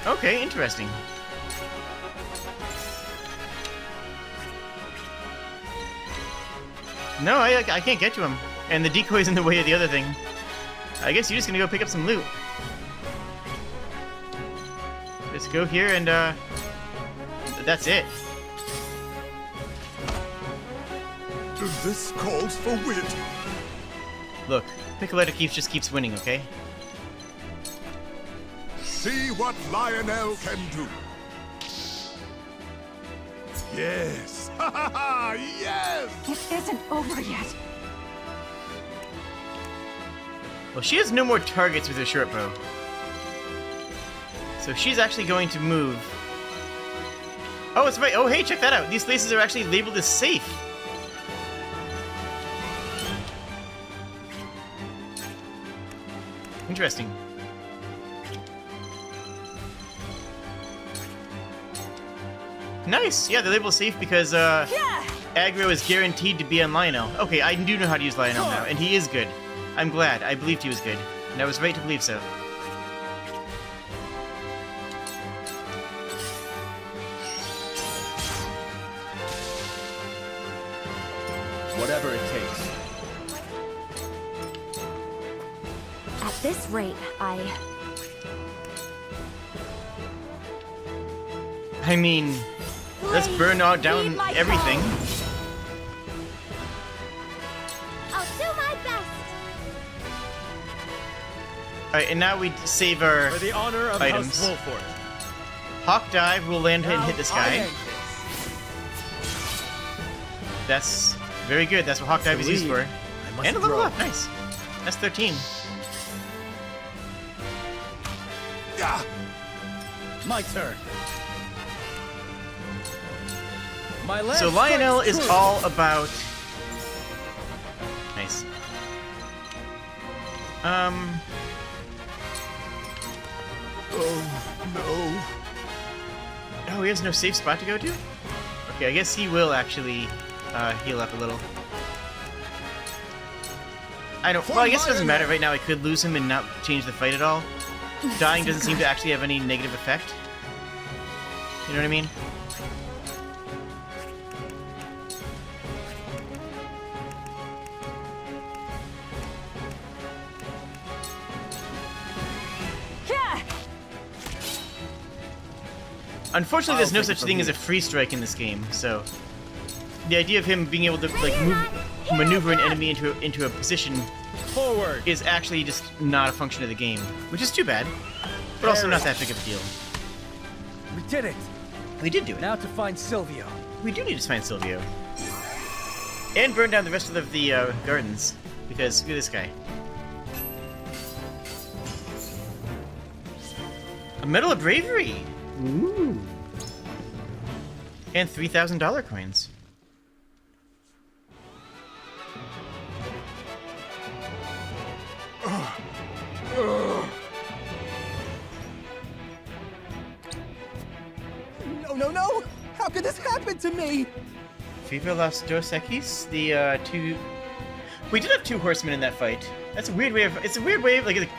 Okay, interesting. No, I can't get to him. And the decoy's in the way of the other thing. I guess you're just gonna go pick up some loot. Just go here and, that's it. This calls for wit. Look, Piccoletto just keeps winning, okay? See what Lionel can do. Yes. Ha ha ha! Yes! It isn't over yet. Well, she has no more targets with her short bow. So she's actually going to move. Oh, it's right. Oh, hey, check that out. These places are actually labeled as safe. Interesting. Nice! Yeah, they're labeled safe because, aggro is guaranteed to be on Lionel. Okay, I do know how to use Lionel now, and he is good. I'm glad. I believed he was good. And I was right to believe so. Whatever it takes. At this rate, I mean, let's burn all down everything. I'll do my best. Alright, and now we save our For the honor of items. House Wolfort. Hawk Dive will land and hit this guy. That's very good. That's what Hawk Dive is used for. And a level up. Nice. That's 13. My turn. So Lionel is all about... Nice. Oh, no. Oh, he has no safe spot to go to? Okay, I guess he will actually heal up a little. Well, I guess it doesn't matter right now. I could lose him and not change the fight at all. Dying doesn't seem to actually have any negative effect. You know what I mean? Unfortunately, there's no such thing as a free strike in this game, so the idea of him being able to like maneuver an enemy into a position forward is actually just not a function of the game, which is too bad, but also not that big of a deal. We did it. We did do it. Now to find Silvio. We do need to find Silvio. And burn down the rest of the gardens, because look at this guy. A Medal of Bravery! Ooh. And $3,000 coins. no, no! How could this happen to me? Viva las dos Equis, the two... We did have two horsemen in that fight. That's a weird way of... It's a weird way of, like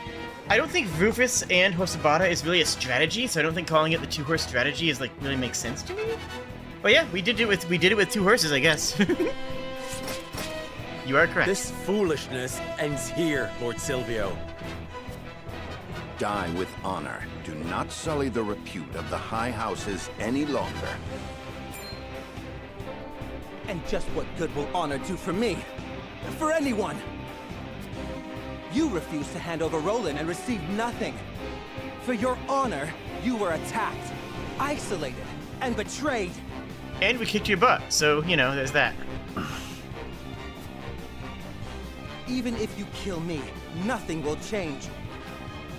I don't think Rufus and Hosabata is really a strategy, so I don't think calling it the two-horse strategy is, like, really makes sense to me. But yeah, we did it with two horses, I guess. You are correct. This foolishness ends here, Lord Silvio. Die with honor. Do not sully the repute of the high houses any longer. And just what good will honor do for me? For anyone? You refused to hand over Roland and received nothing. For your honor, you were attacked, isolated, and betrayed. And we kicked your butt, so, you know, there's that. Even if you kill me, nothing will change.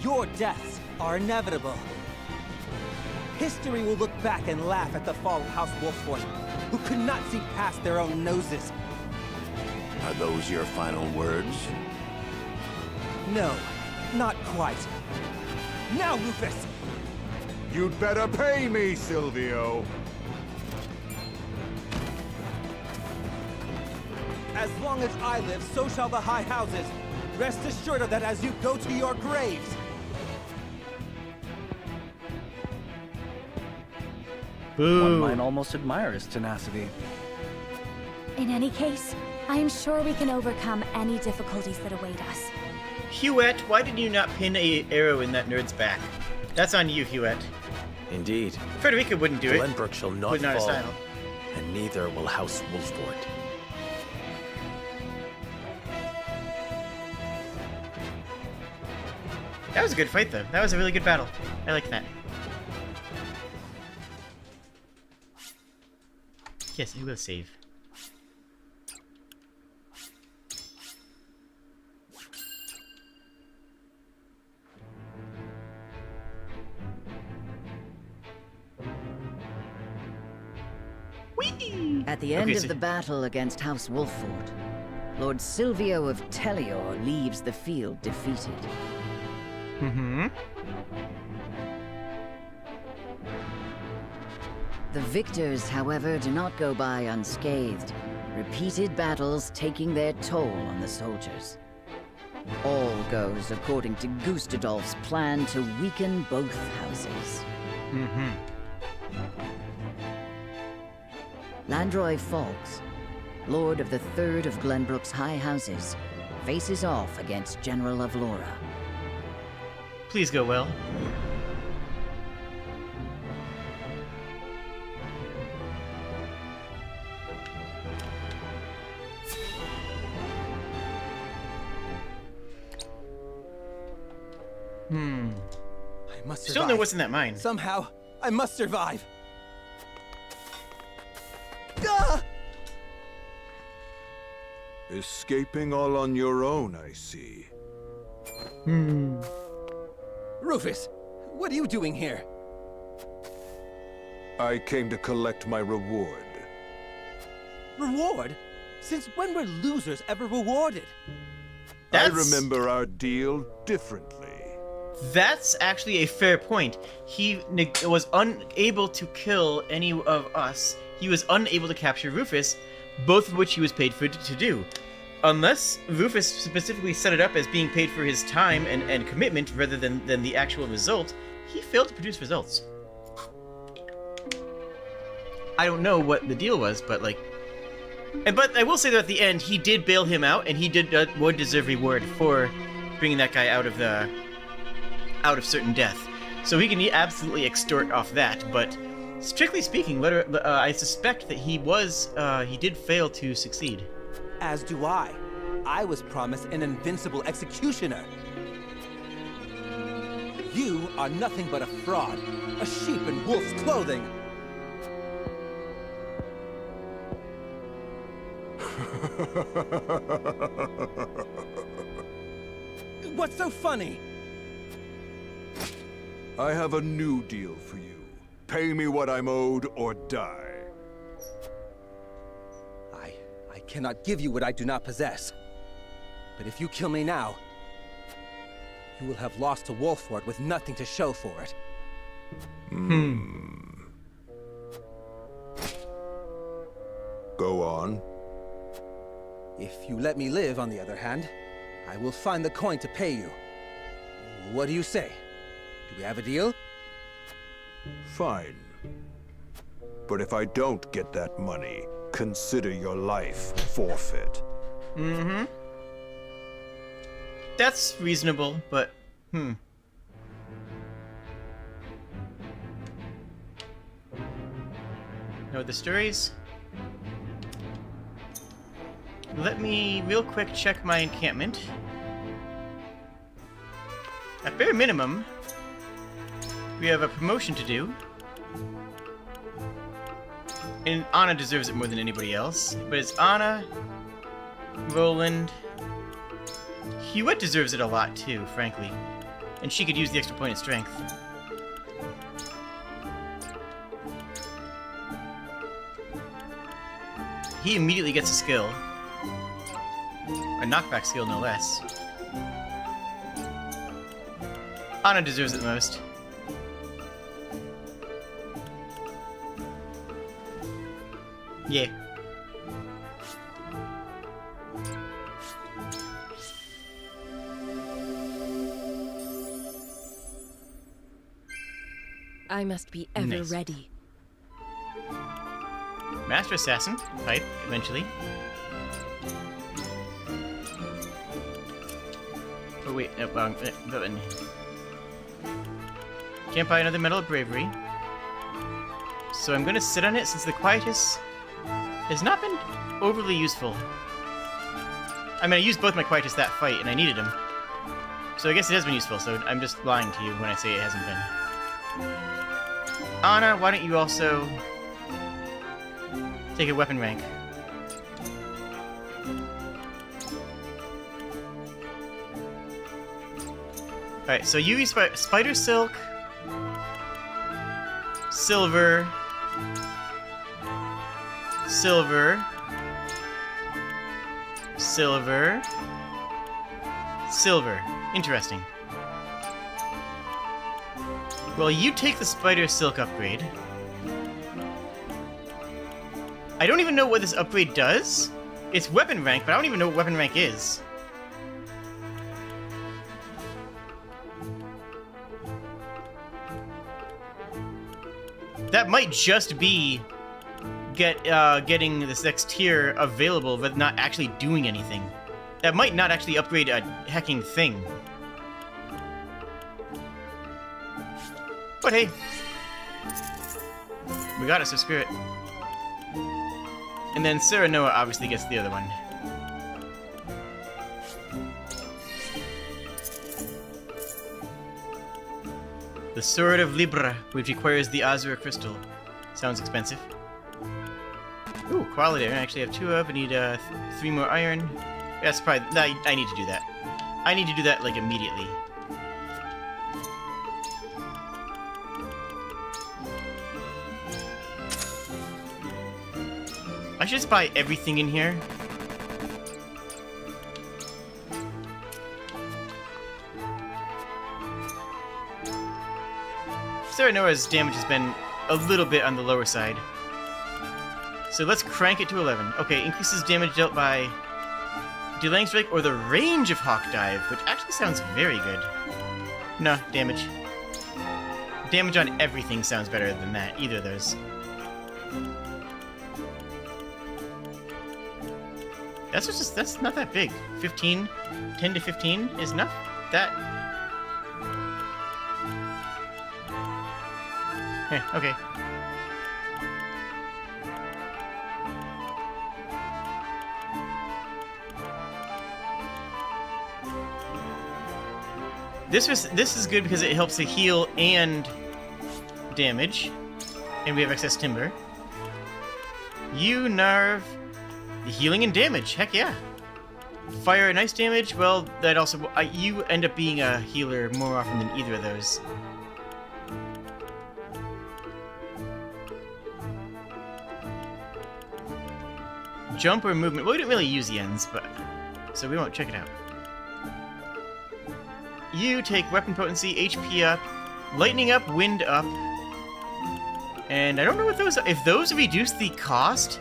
Your deaths are inevitable. History will look back and laugh at the fall of House Wolfsborn, who could not see past their own noses. Are those your final words? No, not quite. Now, Rufus! You'd better pay me, Silvio. As long as I live, so shall the high houses. Rest assured of that as you go to your graves. Boo. One might almost admire his tenacity. In any case, I am sure we can overcome any difficulties that await us. Huette, why did you not pin a arrow in that nerd's back? That's on you, Huette. Indeed. Frederica wouldn't do it. Glenbrook shall not Wouldn't have fall, style. and neither will House Wolfsborn. That was a good fight, though. That was a really good battle. I like that. Yes, I will save. Whee! At the end of the battle against House Wolffort, Lord Silvio of Tellior leaves the field defeated. Mm-hmm. The victors, however, do not go by unscathed, repeated battles taking their toll on the soldiers. All goes according to Gustadolf's plan to weaken both houses. Mm-hmm. Landroy Falks, Lord of the Third of Glenbrook's High Houses, faces off against General of Laura. Please go well. I must survive. Still know what's in that mine. Somehow, I must survive. Gah! Escaping all on your own, I see. Rufus, what are you doing here? I came to collect my reward. Reward? Since when were losers ever rewarded? I remember our deal differently. That's actually a fair point. He was unable to kill any of us. He was unable to capture Rufus, both of which he was paid for to do. Unless Rufus specifically set it up as being paid for his time and commitment rather than the actual result, he failed to produce results. I don't know what the deal was, but like... But I will say that at the end, he did bail him out, and he would deserve reward for bringing that guy out of certain death. So he can absolutely extort off that, but strictly speaking, I suspect that he did fail to succeed. As do I. I was promised an invincible executioner. You are nothing but a fraud, a sheep in wolf's clothing. What's so funny? I have a new deal for you. Pay me what I'm owed or die. I cannot give you what I do not possess. But if you kill me now, you will have lost to Wolffort with nothing to show for it. on. If you let me live, on the other hand, I will find the coin to pay you. What do you say? Do we have a deal? Fine. But if I don't get that money, consider your life forfeit. Mm-hmm. That's reasonable, but, Know the stories? Let me real quick check my encampment. At bare minimum, we have a promotion to do. And Anna deserves it more than anybody else. But it's Anna, Roland, Hewitt deserves it a lot too, frankly. And she could use the extra point of strength. He immediately gets a skill. A knockback skill, no less. Anna deserves it most. Yeah. I must be ever Nice. ready. Master Assassin, type, eventually. Oh wait, no, wrong button. Can't buy another Medal of Bravery. So I'm gonna sit on it since the Quietus has not been overly useful. I mean, I used both my Quietus that fight, and I needed them. So I guess it has been useful, so I'm just lying to you when I say it hasn't been. Anna, why don't you also take a weapon rank? Alright, so you use Spider Silk, Silver, Silver, Silver, Silver. Interesting. Well, you take the Spider Silk upgrade. I don't even know what this upgrade does. It's weapon rank, but I don't even know what weapon rank is. That might just be getting this next tier available, but not actually doing anything. That might not actually upgrade a hecking thing. But hey, we got it, so screw it. And then Sarah Noah obviously gets the other one. The Sword of Libra, which requires the Azure Crystal. Sounds expensive. Ooh, quality iron I actually have 2 of. I need 3 more iron. That's probably... I need to do that. I need to do that, like, immediately. I should just buy everything in here. Sarah Noah's damage has been a little bit on the lower side. So let's crank it to 11. Okay, increases damage dealt by delaying strike or the range of Hawk Dive, which actually sounds very good. No, damage. Damage on everything sounds better than that, either of those. That's not that big. 15, 10 to 15 is enough. That... okay. This is good because it helps to heal and damage, and we have excess timber. You Narv, the healing and damage. Heck yeah. Fire and ice damage. Well, that also you end up being a healer more often than either of those. Jump or movement. Well, we didn't really use the ends, but so we won't check it out. You take weapon potency, HP up, lightning up, wind up, and I don't know what those are. If those reduce the cost,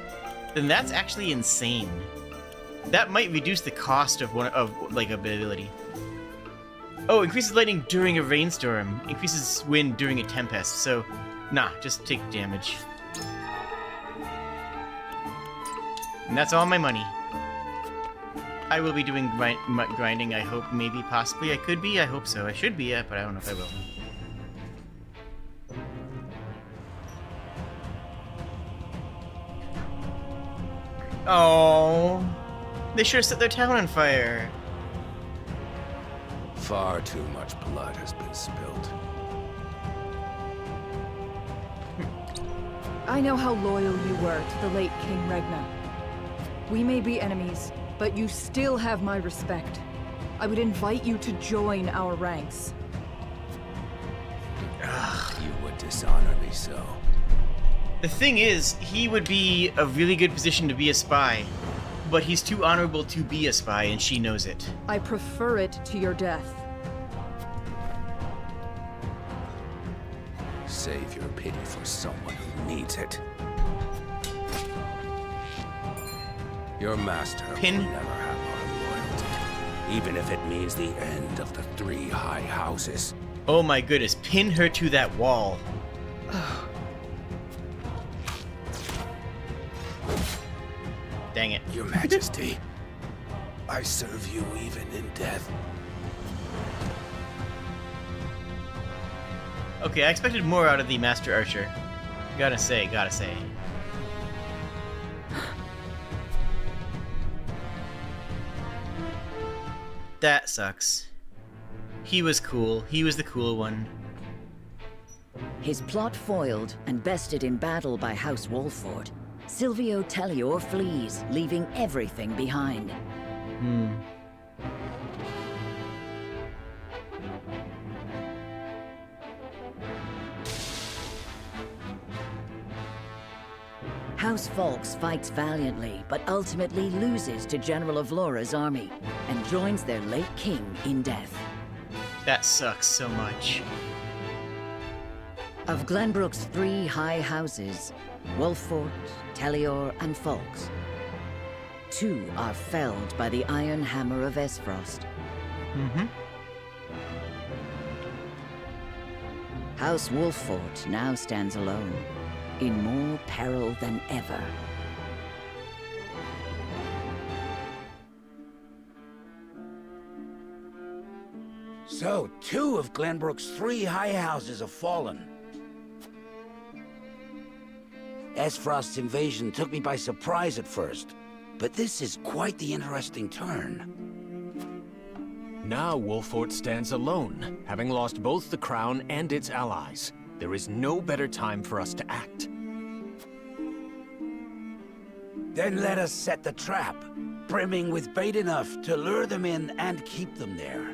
then that's actually insane. That might reduce the cost of like ability. Oh, increases lightning during a rainstorm. Increases wind during a tempest. So, nah, just take damage. And that's all my money. I will be doing grinding, I hope, maybe, possibly. I could be, I hope so. I should be, but I don't know if I will. Oh, they sure set their town on fire. Far too much blood has been spilled. I know how loyal you were to the late King Regna. We may be enemies, but you still have my respect. I would invite you to join our ranks. You would dishonor me so. The thing is, he would be a really good position to be a spy, but he's too honorable to be a spy, and she knows it. I prefer it to your death. Save your pity for someone who needs it. Your master will never have our loyalty, even if it means the end of the 3 high houses. Oh my goodness, pin her to that wall. Dang it. Your Majesty, I serve you even in death. Okay, I expected more out of the Master Archer. Gotta say. That sucks. He was cool. He was the cool one. His plot foiled and bested in battle by House Wolford, Silvio Tellior flees, leaving everything behind. House Falks fights valiantly, but ultimately loses to General Avlora's army, and joins their late king in death. That sucks so much. Of Glenbrook's 3 high houses, Wolfort, Tellior, and Falks, 2 are felled by the iron hammer of Esfrost. House Wolfort now stands alone, in more peril than ever. So, 2 of Glenbrook's 3 high houses have fallen. Esfrost's invasion took me by surprise at first, but this is quite the interesting turn. Now Wolfort stands alone, having lost both the crown and its allies. There is no better time for us to act. Then let us set the trap, brimming with bait enough to lure them in and keep them there.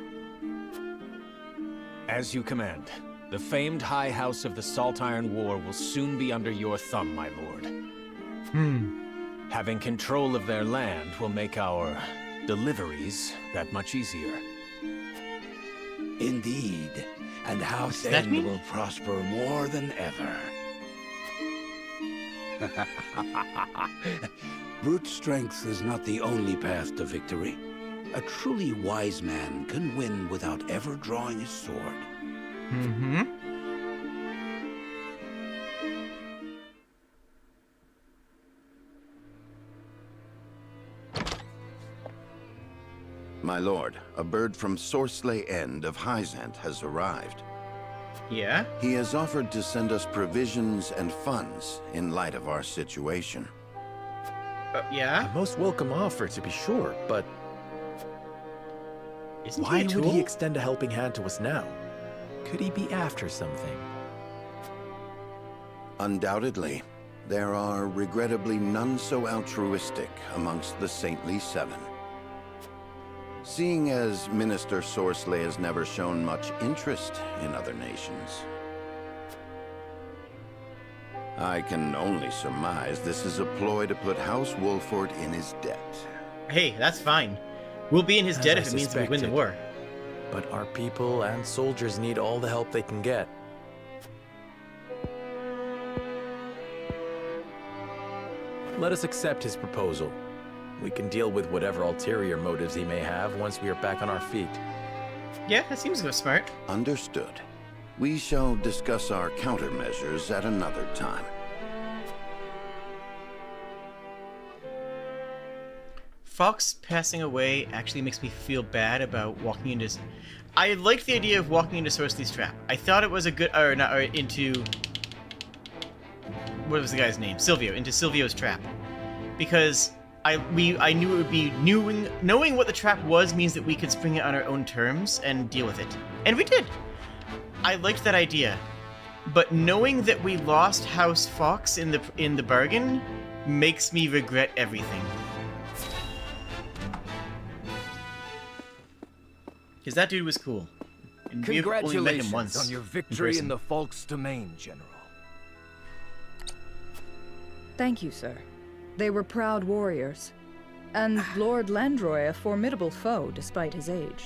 As you command. The famed High House of the Salt Iron War will soon be under your thumb, my lord. Having control of their land will make our deliveries that much easier. Indeed, and House End will prosper more than ever. Brute strength is not the only path to victory. A truly wise man can win without ever drawing his sword. My lord, a bird from Sorsley End of Hyzant has arrived. Yeah? He has offered to send us provisions and funds in light of our situation. Yeah? A most welcome offer, to be sure, but Isn't why he a would tool? he extend a helping hand to us now? Could he be after something? Undoubtedly. There are, regrettably, none so altruistic amongst the Saintly Seven. Seeing as Minister Sorsley has never shown much interest in other nations, I can only surmise this is a ploy to put House Wolford in his debt. Hey, that's fine. We'll be in his debt if it means we win the war. But our people and soldiers need all the help they can get. Let us accept his proposal. We can deal with whatever ulterior motives he may have once we are back on our feet. Yeah, that seems smart. Understood. We shall discuss our countermeasures at another time. Fox passing away actually makes me feel bad about walking into... I liked the idea of walking into Sorceless's Trap. I thought it was a good... Or not, or into... What was the guy's name? Silvio. Into Silvio's trap. Because I knew it would be... Knowing what the trap was means that we could spring it on our own terms and deal with it. And we did! I liked that idea. But knowing that we lost House Fox in the bargain makes me regret everything. Because that dude was cool. And we've only met him once. Congratulations on your victory in the Falk's domain, General. Thank you, sir. They were proud warriors. And Lord Landroy a formidable foe despite his age.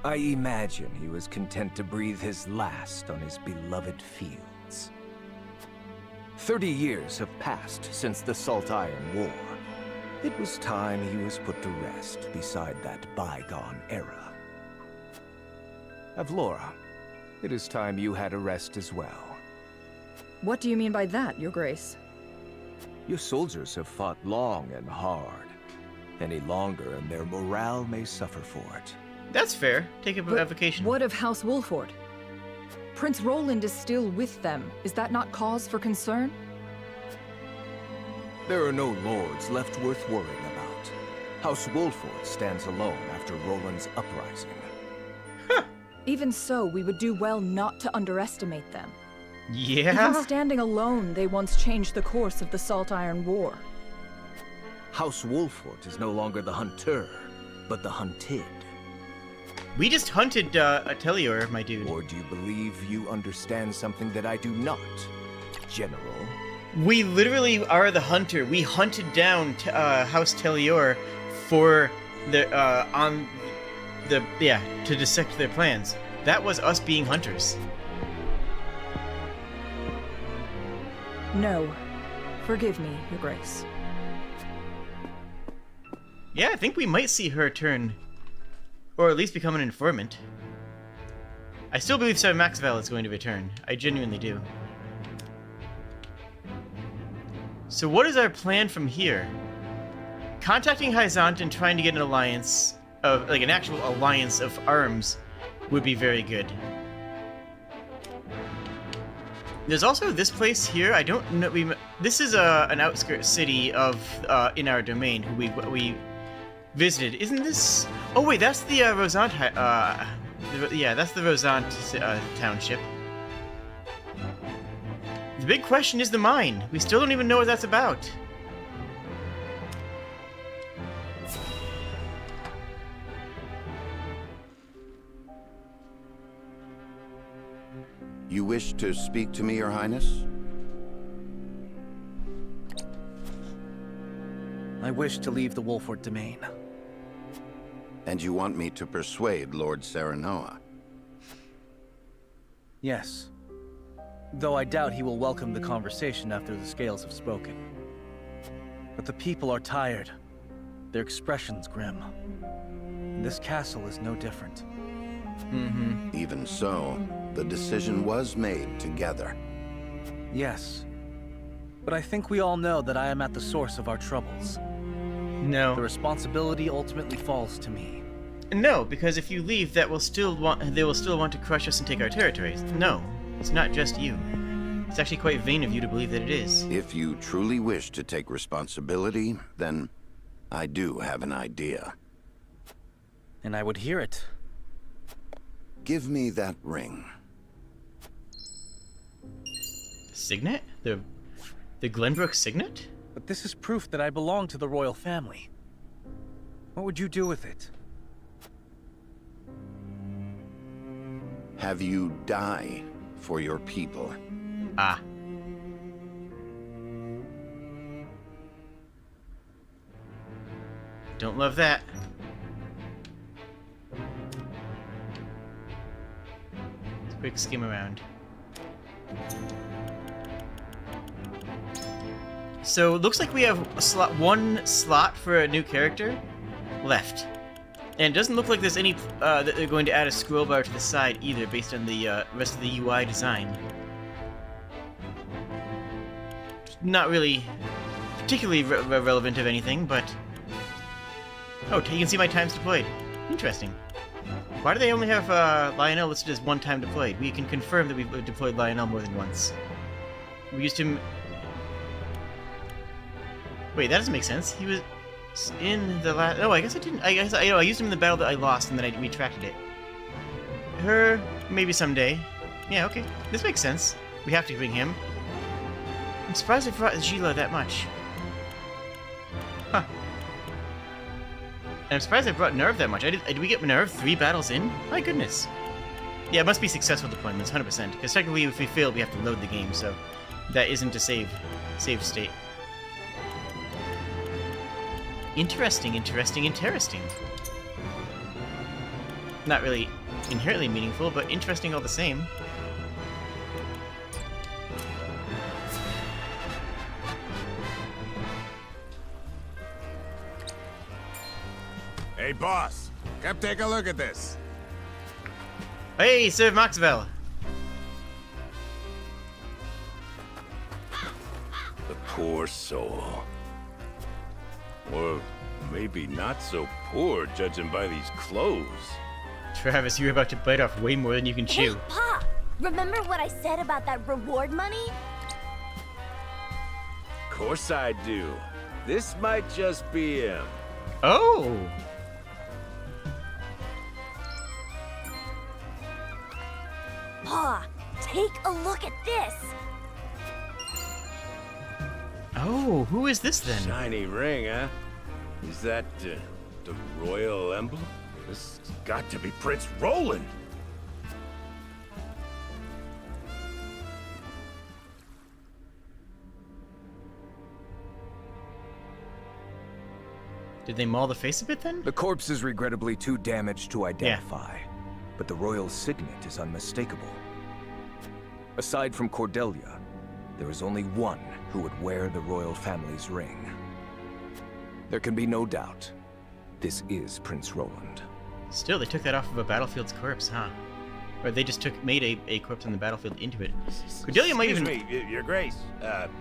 I imagine he was content to breathe his last on his beloved fields. 30 years have passed since the Salt Iron War. It was time he was put to rest beside that bygone era. Avlora, it is time you had a rest as well. What do you mean by that, Your Grace? Your soldiers have fought long and hard. Any longer and their morale may suffer for it. That's fair. Take a vacation. What of House Wolford? Prince Roland is still with them. Is that not cause for concern? There are no lords left worth worrying about. House Wolford stands alone after Roland's uprising. Even so, we would do well not to underestimate them. Yeah? Even standing alone, they once changed the course of the Salt Iron War. House Wolford is no longer the hunter, but the hunted. We just hunted Atelier, my dude. Or do you believe you understand something that I do not, General? We literally are the hunter. We hunted down House Tellior for the to dissect their plans. That was us being hunters. No. Forgive me, Your Grace. Yeah, I think we might see her turn. Or at least become an informant. I still believe Sir Maxwell is going to return. I genuinely do. So what is our plan from here? Contacting Hyzant and trying to get an alliance of, like, an actual alliance of arms would be very good. There's also this place here. I don't know. This is an outskirt city of in our domain who we visited. Isn't this? Oh wait, that's the Rosant. Yeah, that's the Rosant township. The big question is the mine. We still don't even know what that's about. You wish to speak to me, Your Highness? I wish to leave the Wolford domain. And you want me to persuade Lord Serenoa? Yes. Though I doubt he will welcome the conversation after the scales have spoken. But the people are tired. Their expressions grim. And this castle is no different. Even so, the decision was made together. Yes. But I think we all know that I am at the source of our troubles. No. The responsibility ultimately falls to me. No, because if you leave, they will still want to crush us and take our territories. No, it's not just you. It's actually quite vain of you to believe that it is. If you truly wish to take responsibility, then I do have an idea. And I would hear it. Give me that ring. Signet? The Glenbrook signet? But this is proof that I belong to the royal family. What would you do with it? Have you die for your people? Ah. Don't love that. Let's quick skim around. So it looks like we have one slot for a new character left. And it doesn't look like there's any that they're going to add a scroll bar to the side either, based on the rest of the UI design. Not really particularly relevant of anything, but... Oh, you can see my times deployed. Interesting. Why do they only have Lionel listed as one time deployed? We can confirm that we've deployed Lionel more than once. We used him... Wait, that doesn't make sense. He was in the last... Oh, I guess I didn't... I guess I used him in the battle that I lost, and then I retracted it. Her... Maybe someday. Yeah, okay. This makes sense. We have to bring him. I'm surprised I brought Gila that much. Huh. And I'm surprised I brought Nerve that much. Did we get Nerve 3 battles in? My goodness. Yeah, it must be successful deployments, 100%. Because technically, if we fail, we have to load the game, so that isn't a save state. Interesting. Not really inherently meaningful, but interesting all the same. Hey, boss. Come take a look at this. Hey, Sir Maxwell. The poor soul. Or maybe not so poor, judging by these clothes. Travis, you're about to bite off way more than you can chew. Hey, Pa! Remember what I said about that reward money? Of course I do. This might just be him. Oh! Pa, take a look at this! Oh, who is this then? Shiny ring, huh? Is that the royal emblem? This has got to be Prince Roland. Did they maul the face a bit then? The corpse is regrettably too damaged to identify, but the royal signet is unmistakable. Aside from Cordelia, there is only one who would wear the royal family's ring. There can be no doubt. This is Prince Roland. Still, they took that off of a battlefield's corpse, huh? Or they just made a corpse on the battlefield into it. Cordelia might even... Excuse me, Your Grace,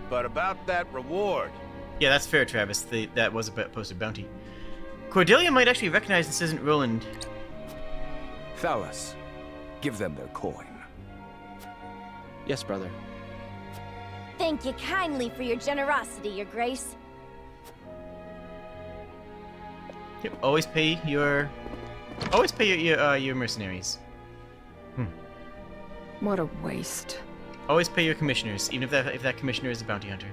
but about that reward. Yeah, that's fair, Travis. That was a posted bounty. Cordelia might actually recognize this isn't Roland. Thalas, give them their coin. Yes, brother. Thank you kindly for your generosity, Your Grace. Yep, always pay your mercenaries. What a waste. Always pay your commissioners, even if that commissioner is a bounty hunter.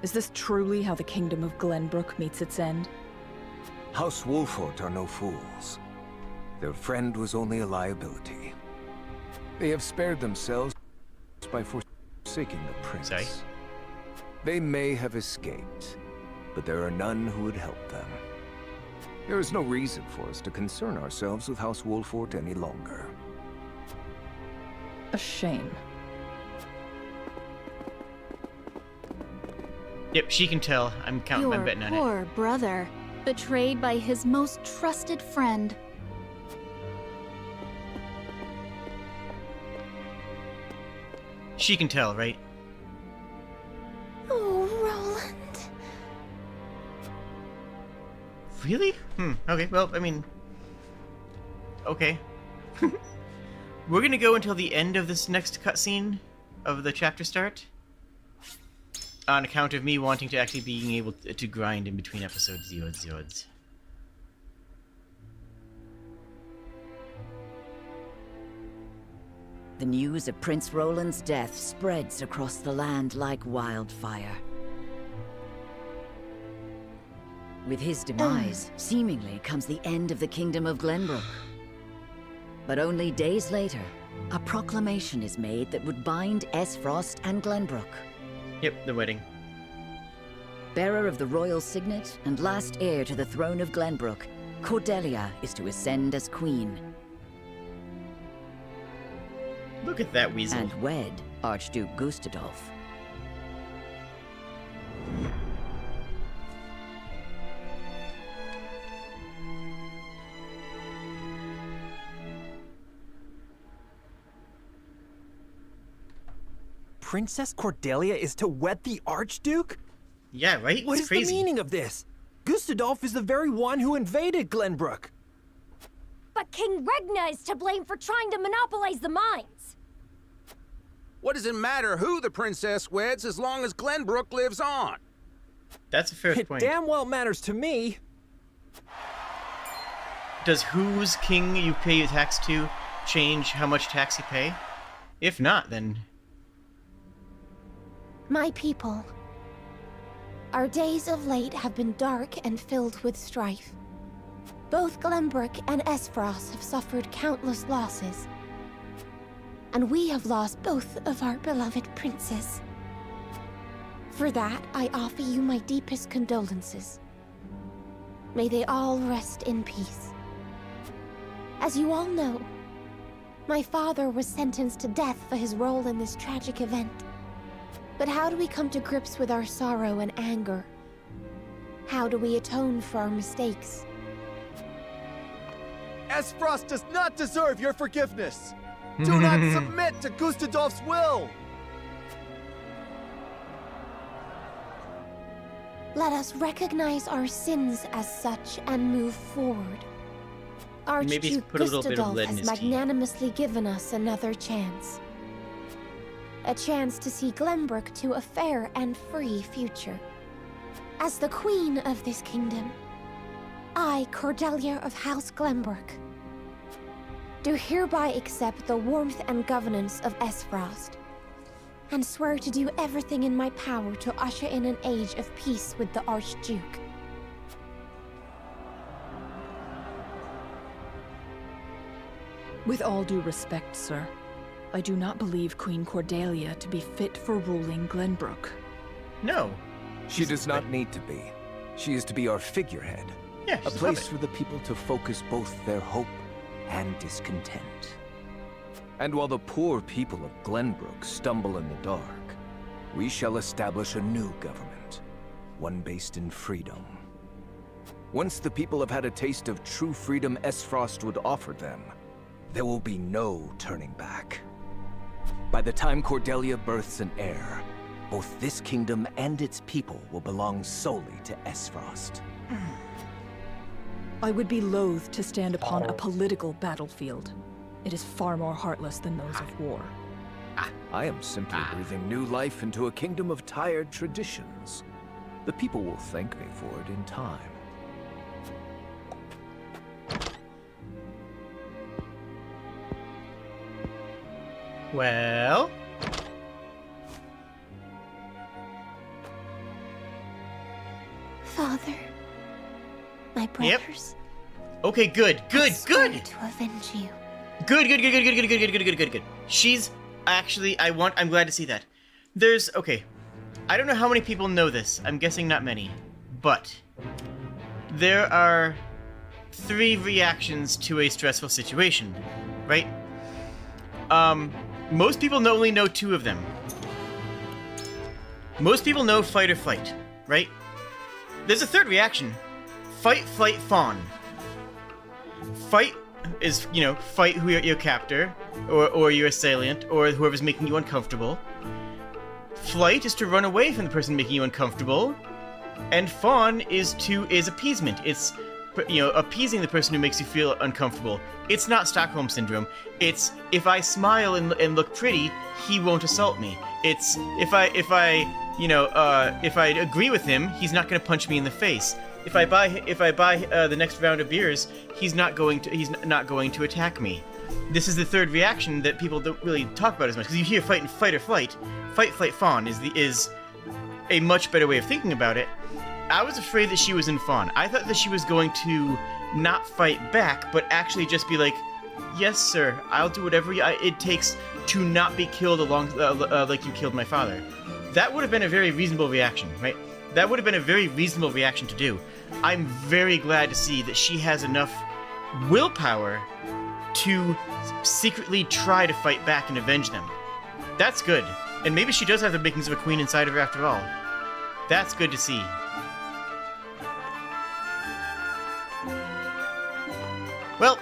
Is this truly how the kingdom of Glenbrook meets its end? House Wolfort are no fools. Their friend was only a liability. They have spared themselves by forsaking the prince. Sorry? They may have escaped, but there are none who would help them. There is no reason for us to concern ourselves with House Wolfort any longer. A shame. Yep, she can tell. I'm betting on it. Poor brother, betrayed by his most trusted friend. She can tell, right? Oh, Roland. Really? Okay, well, I mean... Okay. We're gonna go until the end of this next cutscene of the chapter start. On account of me wanting to actually being able to grind in between episodes. The news of Prince Roland's death spreads across the land like wildfire. With his demise, seemingly comes the end of the Kingdom of Glenbrook. But only days later, a proclamation is made that would bind Esfrost and Glenbrook. Yep, the wedding. Bearer of the royal signet and last heir to the throne of Glenbrook, Cordelia is to ascend as queen. Look at that weasel. And wed Archduke Gustadolf. Princess Cordelia is to wed the Archduke? Yeah, right? What It's is crazy. the meaning of this? Gustadolf is the very one who invaded Glenbrook. But King Regna is to blame for trying to monopolize the mines. What does it matter who the princess weds as long as Glenbrook lives on? That's a fair It point. damn well matters to me. Does whose king you pay your tax to change how much tax you pay? If not, then... My people. Our days of late have been dark and filled with strife. Both Glenbrook and Esfrost have suffered countless losses. And we have lost both of our beloved princes. For that, I offer you my deepest condolences. May they all rest in peace. As you all know, my father was sentenced to death for his role in this tragic event. But how do we come to grips with our sorrow and anger? How do we atone for our mistakes? Esfrost does not deserve your forgiveness! Do not submit to Gustadolf's will! Let us recognize our sins as such and move forward. Maybe Archduke put a little bit of Gustadolf lead in has his tea. magnanimously given us another chance. A chance to see Glenbrook to a fair and free future. As the queen of this kingdom, I, Cordelia of House Glenbrook, do hereby accept the warmth and governance of Esfrost, and swear to do everything in my power to usher in an age of peace with the Archduke. With all due respect, sir, I do not believe Queen Cordelia to be fit for ruling Glenbrook. No. She does not need to be. She is to be our figurehead. Yeah, a place for the people to focus both their hope and discontent. And while the poor people of Glenbrook stumble in the dark, we shall establish a new government, one based in freedom. Once the people have had a taste of true freedom Esfrost would offer them, there will be no turning back. By the time Cordelia births an heir, both this kingdom and its people will belong solely to Esfrost. I would be loath to stand upon a political battlefield. It is far more heartless than those of war. I am simply breathing new life into a kingdom of tired traditions. The people will thank me for it in time. Well... Father, my brothers, Okay, good. I swear to avenge you. Good. She's actually, I'm glad to see that. Okay, I don't know how many people know this. I'm guessing not many. But there are 3 reactions to a stressful situation, right? Most people only know 2 of them. Most people know fight or flight, right? There's a 3rd reaction. Fight, flight, fawn. Fight is, fight your captor, or your assailant, or whoever's making you uncomfortable. Flight is to run away from the person making you uncomfortable. And fawn is appeasement. It's, appeasing the person who makes you feel uncomfortable. It's not Stockholm Syndrome. It's, if I smile and look pretty, he won't assault me. It's, if I agree with him, he's not going to punch me in the face. If I buy the next round of beers, he's not going to attack me. This is the 3rd reaction that people don't really talk about as much, because you hear fight or flight. Fight, flight, fawn is a much better way of thinking about it. I was afraid that she was in fawn. I thought that she was going to not fight back, but actually just be like, "Yes, sir, I'll do whatever it takes to not be killed like you killed my father." That would have been a very reasonable reaction, right? That would have been a very reasonable reaction to do. I'm very glad to see that she has enough willpower to secretly try to fight back and avenge them. That's good. And maybe she does have the makings of a queen inside of her after all. That's good to see. Well,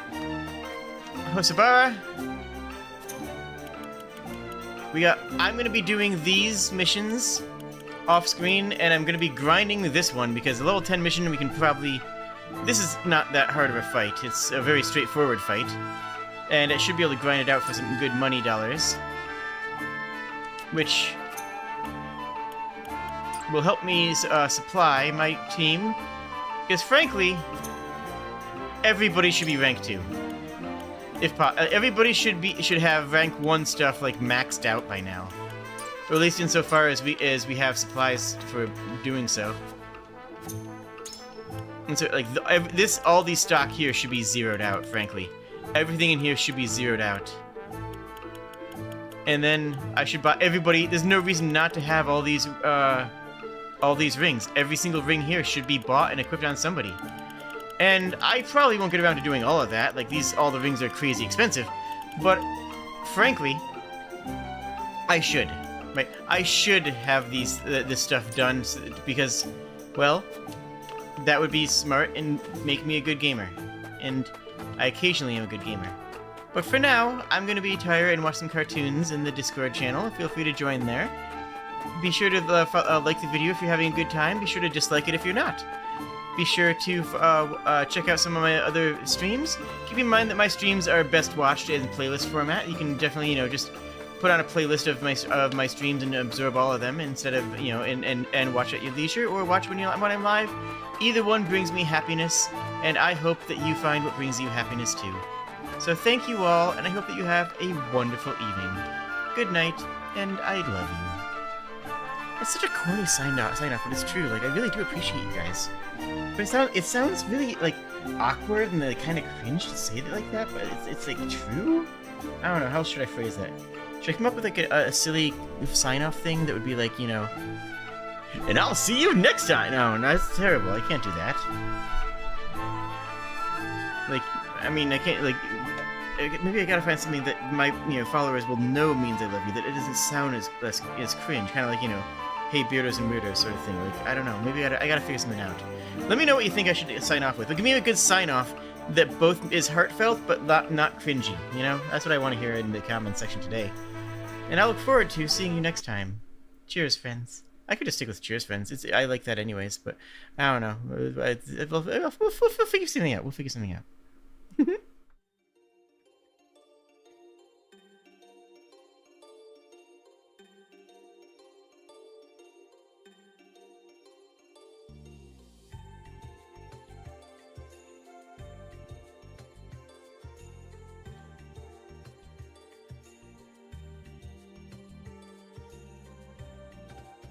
Hosabara, I'm gonna be doing these missions off screen, and I'm gonna be grinding this one because the level 10 mission we can probably. This is not that hard of a fight. It's a very straightforward fight, and I should be able to grind it out for some good money dollars, which will help me supply my team. Because frankly, everybody should be rank 2. If everybody should have rank 1 stuff like maxed out by now, or at least insofar as we have supplies for doing so. And so like all these stock here should be zeroed out. Frankly, everything in here should be zeroed out. And then I should buy everybody. There's no reason not to have all these rings. Every single ring here should be bought and equipped on somebody. And I probably won't get around to doing all of that. Like all the rings are crazy expensive. But frankly, I should. Right? I should have this stuff done because, well, that would be smart and make me a good gamer. And I occasionally am a good gamer. But for now, I'm gonna be tired and watch some cartoons in the Discord channel. Feel free to join there. Be sure to like the video if you're having a good time. Be sure to dislike it if you're not. Be sure to check out some of my other streams. Keep in mind that my streams are best watched in playlist format. You can definitely, just put on a playlist of my streams and absorb all of them instead of, and watch at your leisure or watch when I'm live. Either one brings me happiness, and I hope that you find what brings you happiness too. So thank you all, and I hope that you have a wonderful evening. Good night, and I love you. It's such a corny sign off, but it's true. Like, I really do appreciate you guys. But it sounds really, like, awkward and like, kind of cringe to say it like that, but it's like, true? I don't know, how should I phrase that? Should I come up with, like, a silly sign-off thing that would be like, and I'll see you next time! No, that's terrible. I can't do that. Like, I mean, I can't, like... Maybe I gotta find something that my, followers will know means I love you, that it doesn't sound as cringe. Kind of like, hey, beardos and weirdos sort of thing. Like, I don't know. Maybe I gotta figure something out. Let me know what you think I should sign off with. Like, give me a good sign-off that both is heartfelt, but not cringy, That's what I want to hear in the comment section today. And I look forward to seeing you next time. Cheers, friends. I could just stick with cheers, friends. I like that anyways, but I don't know. We'll figure something out.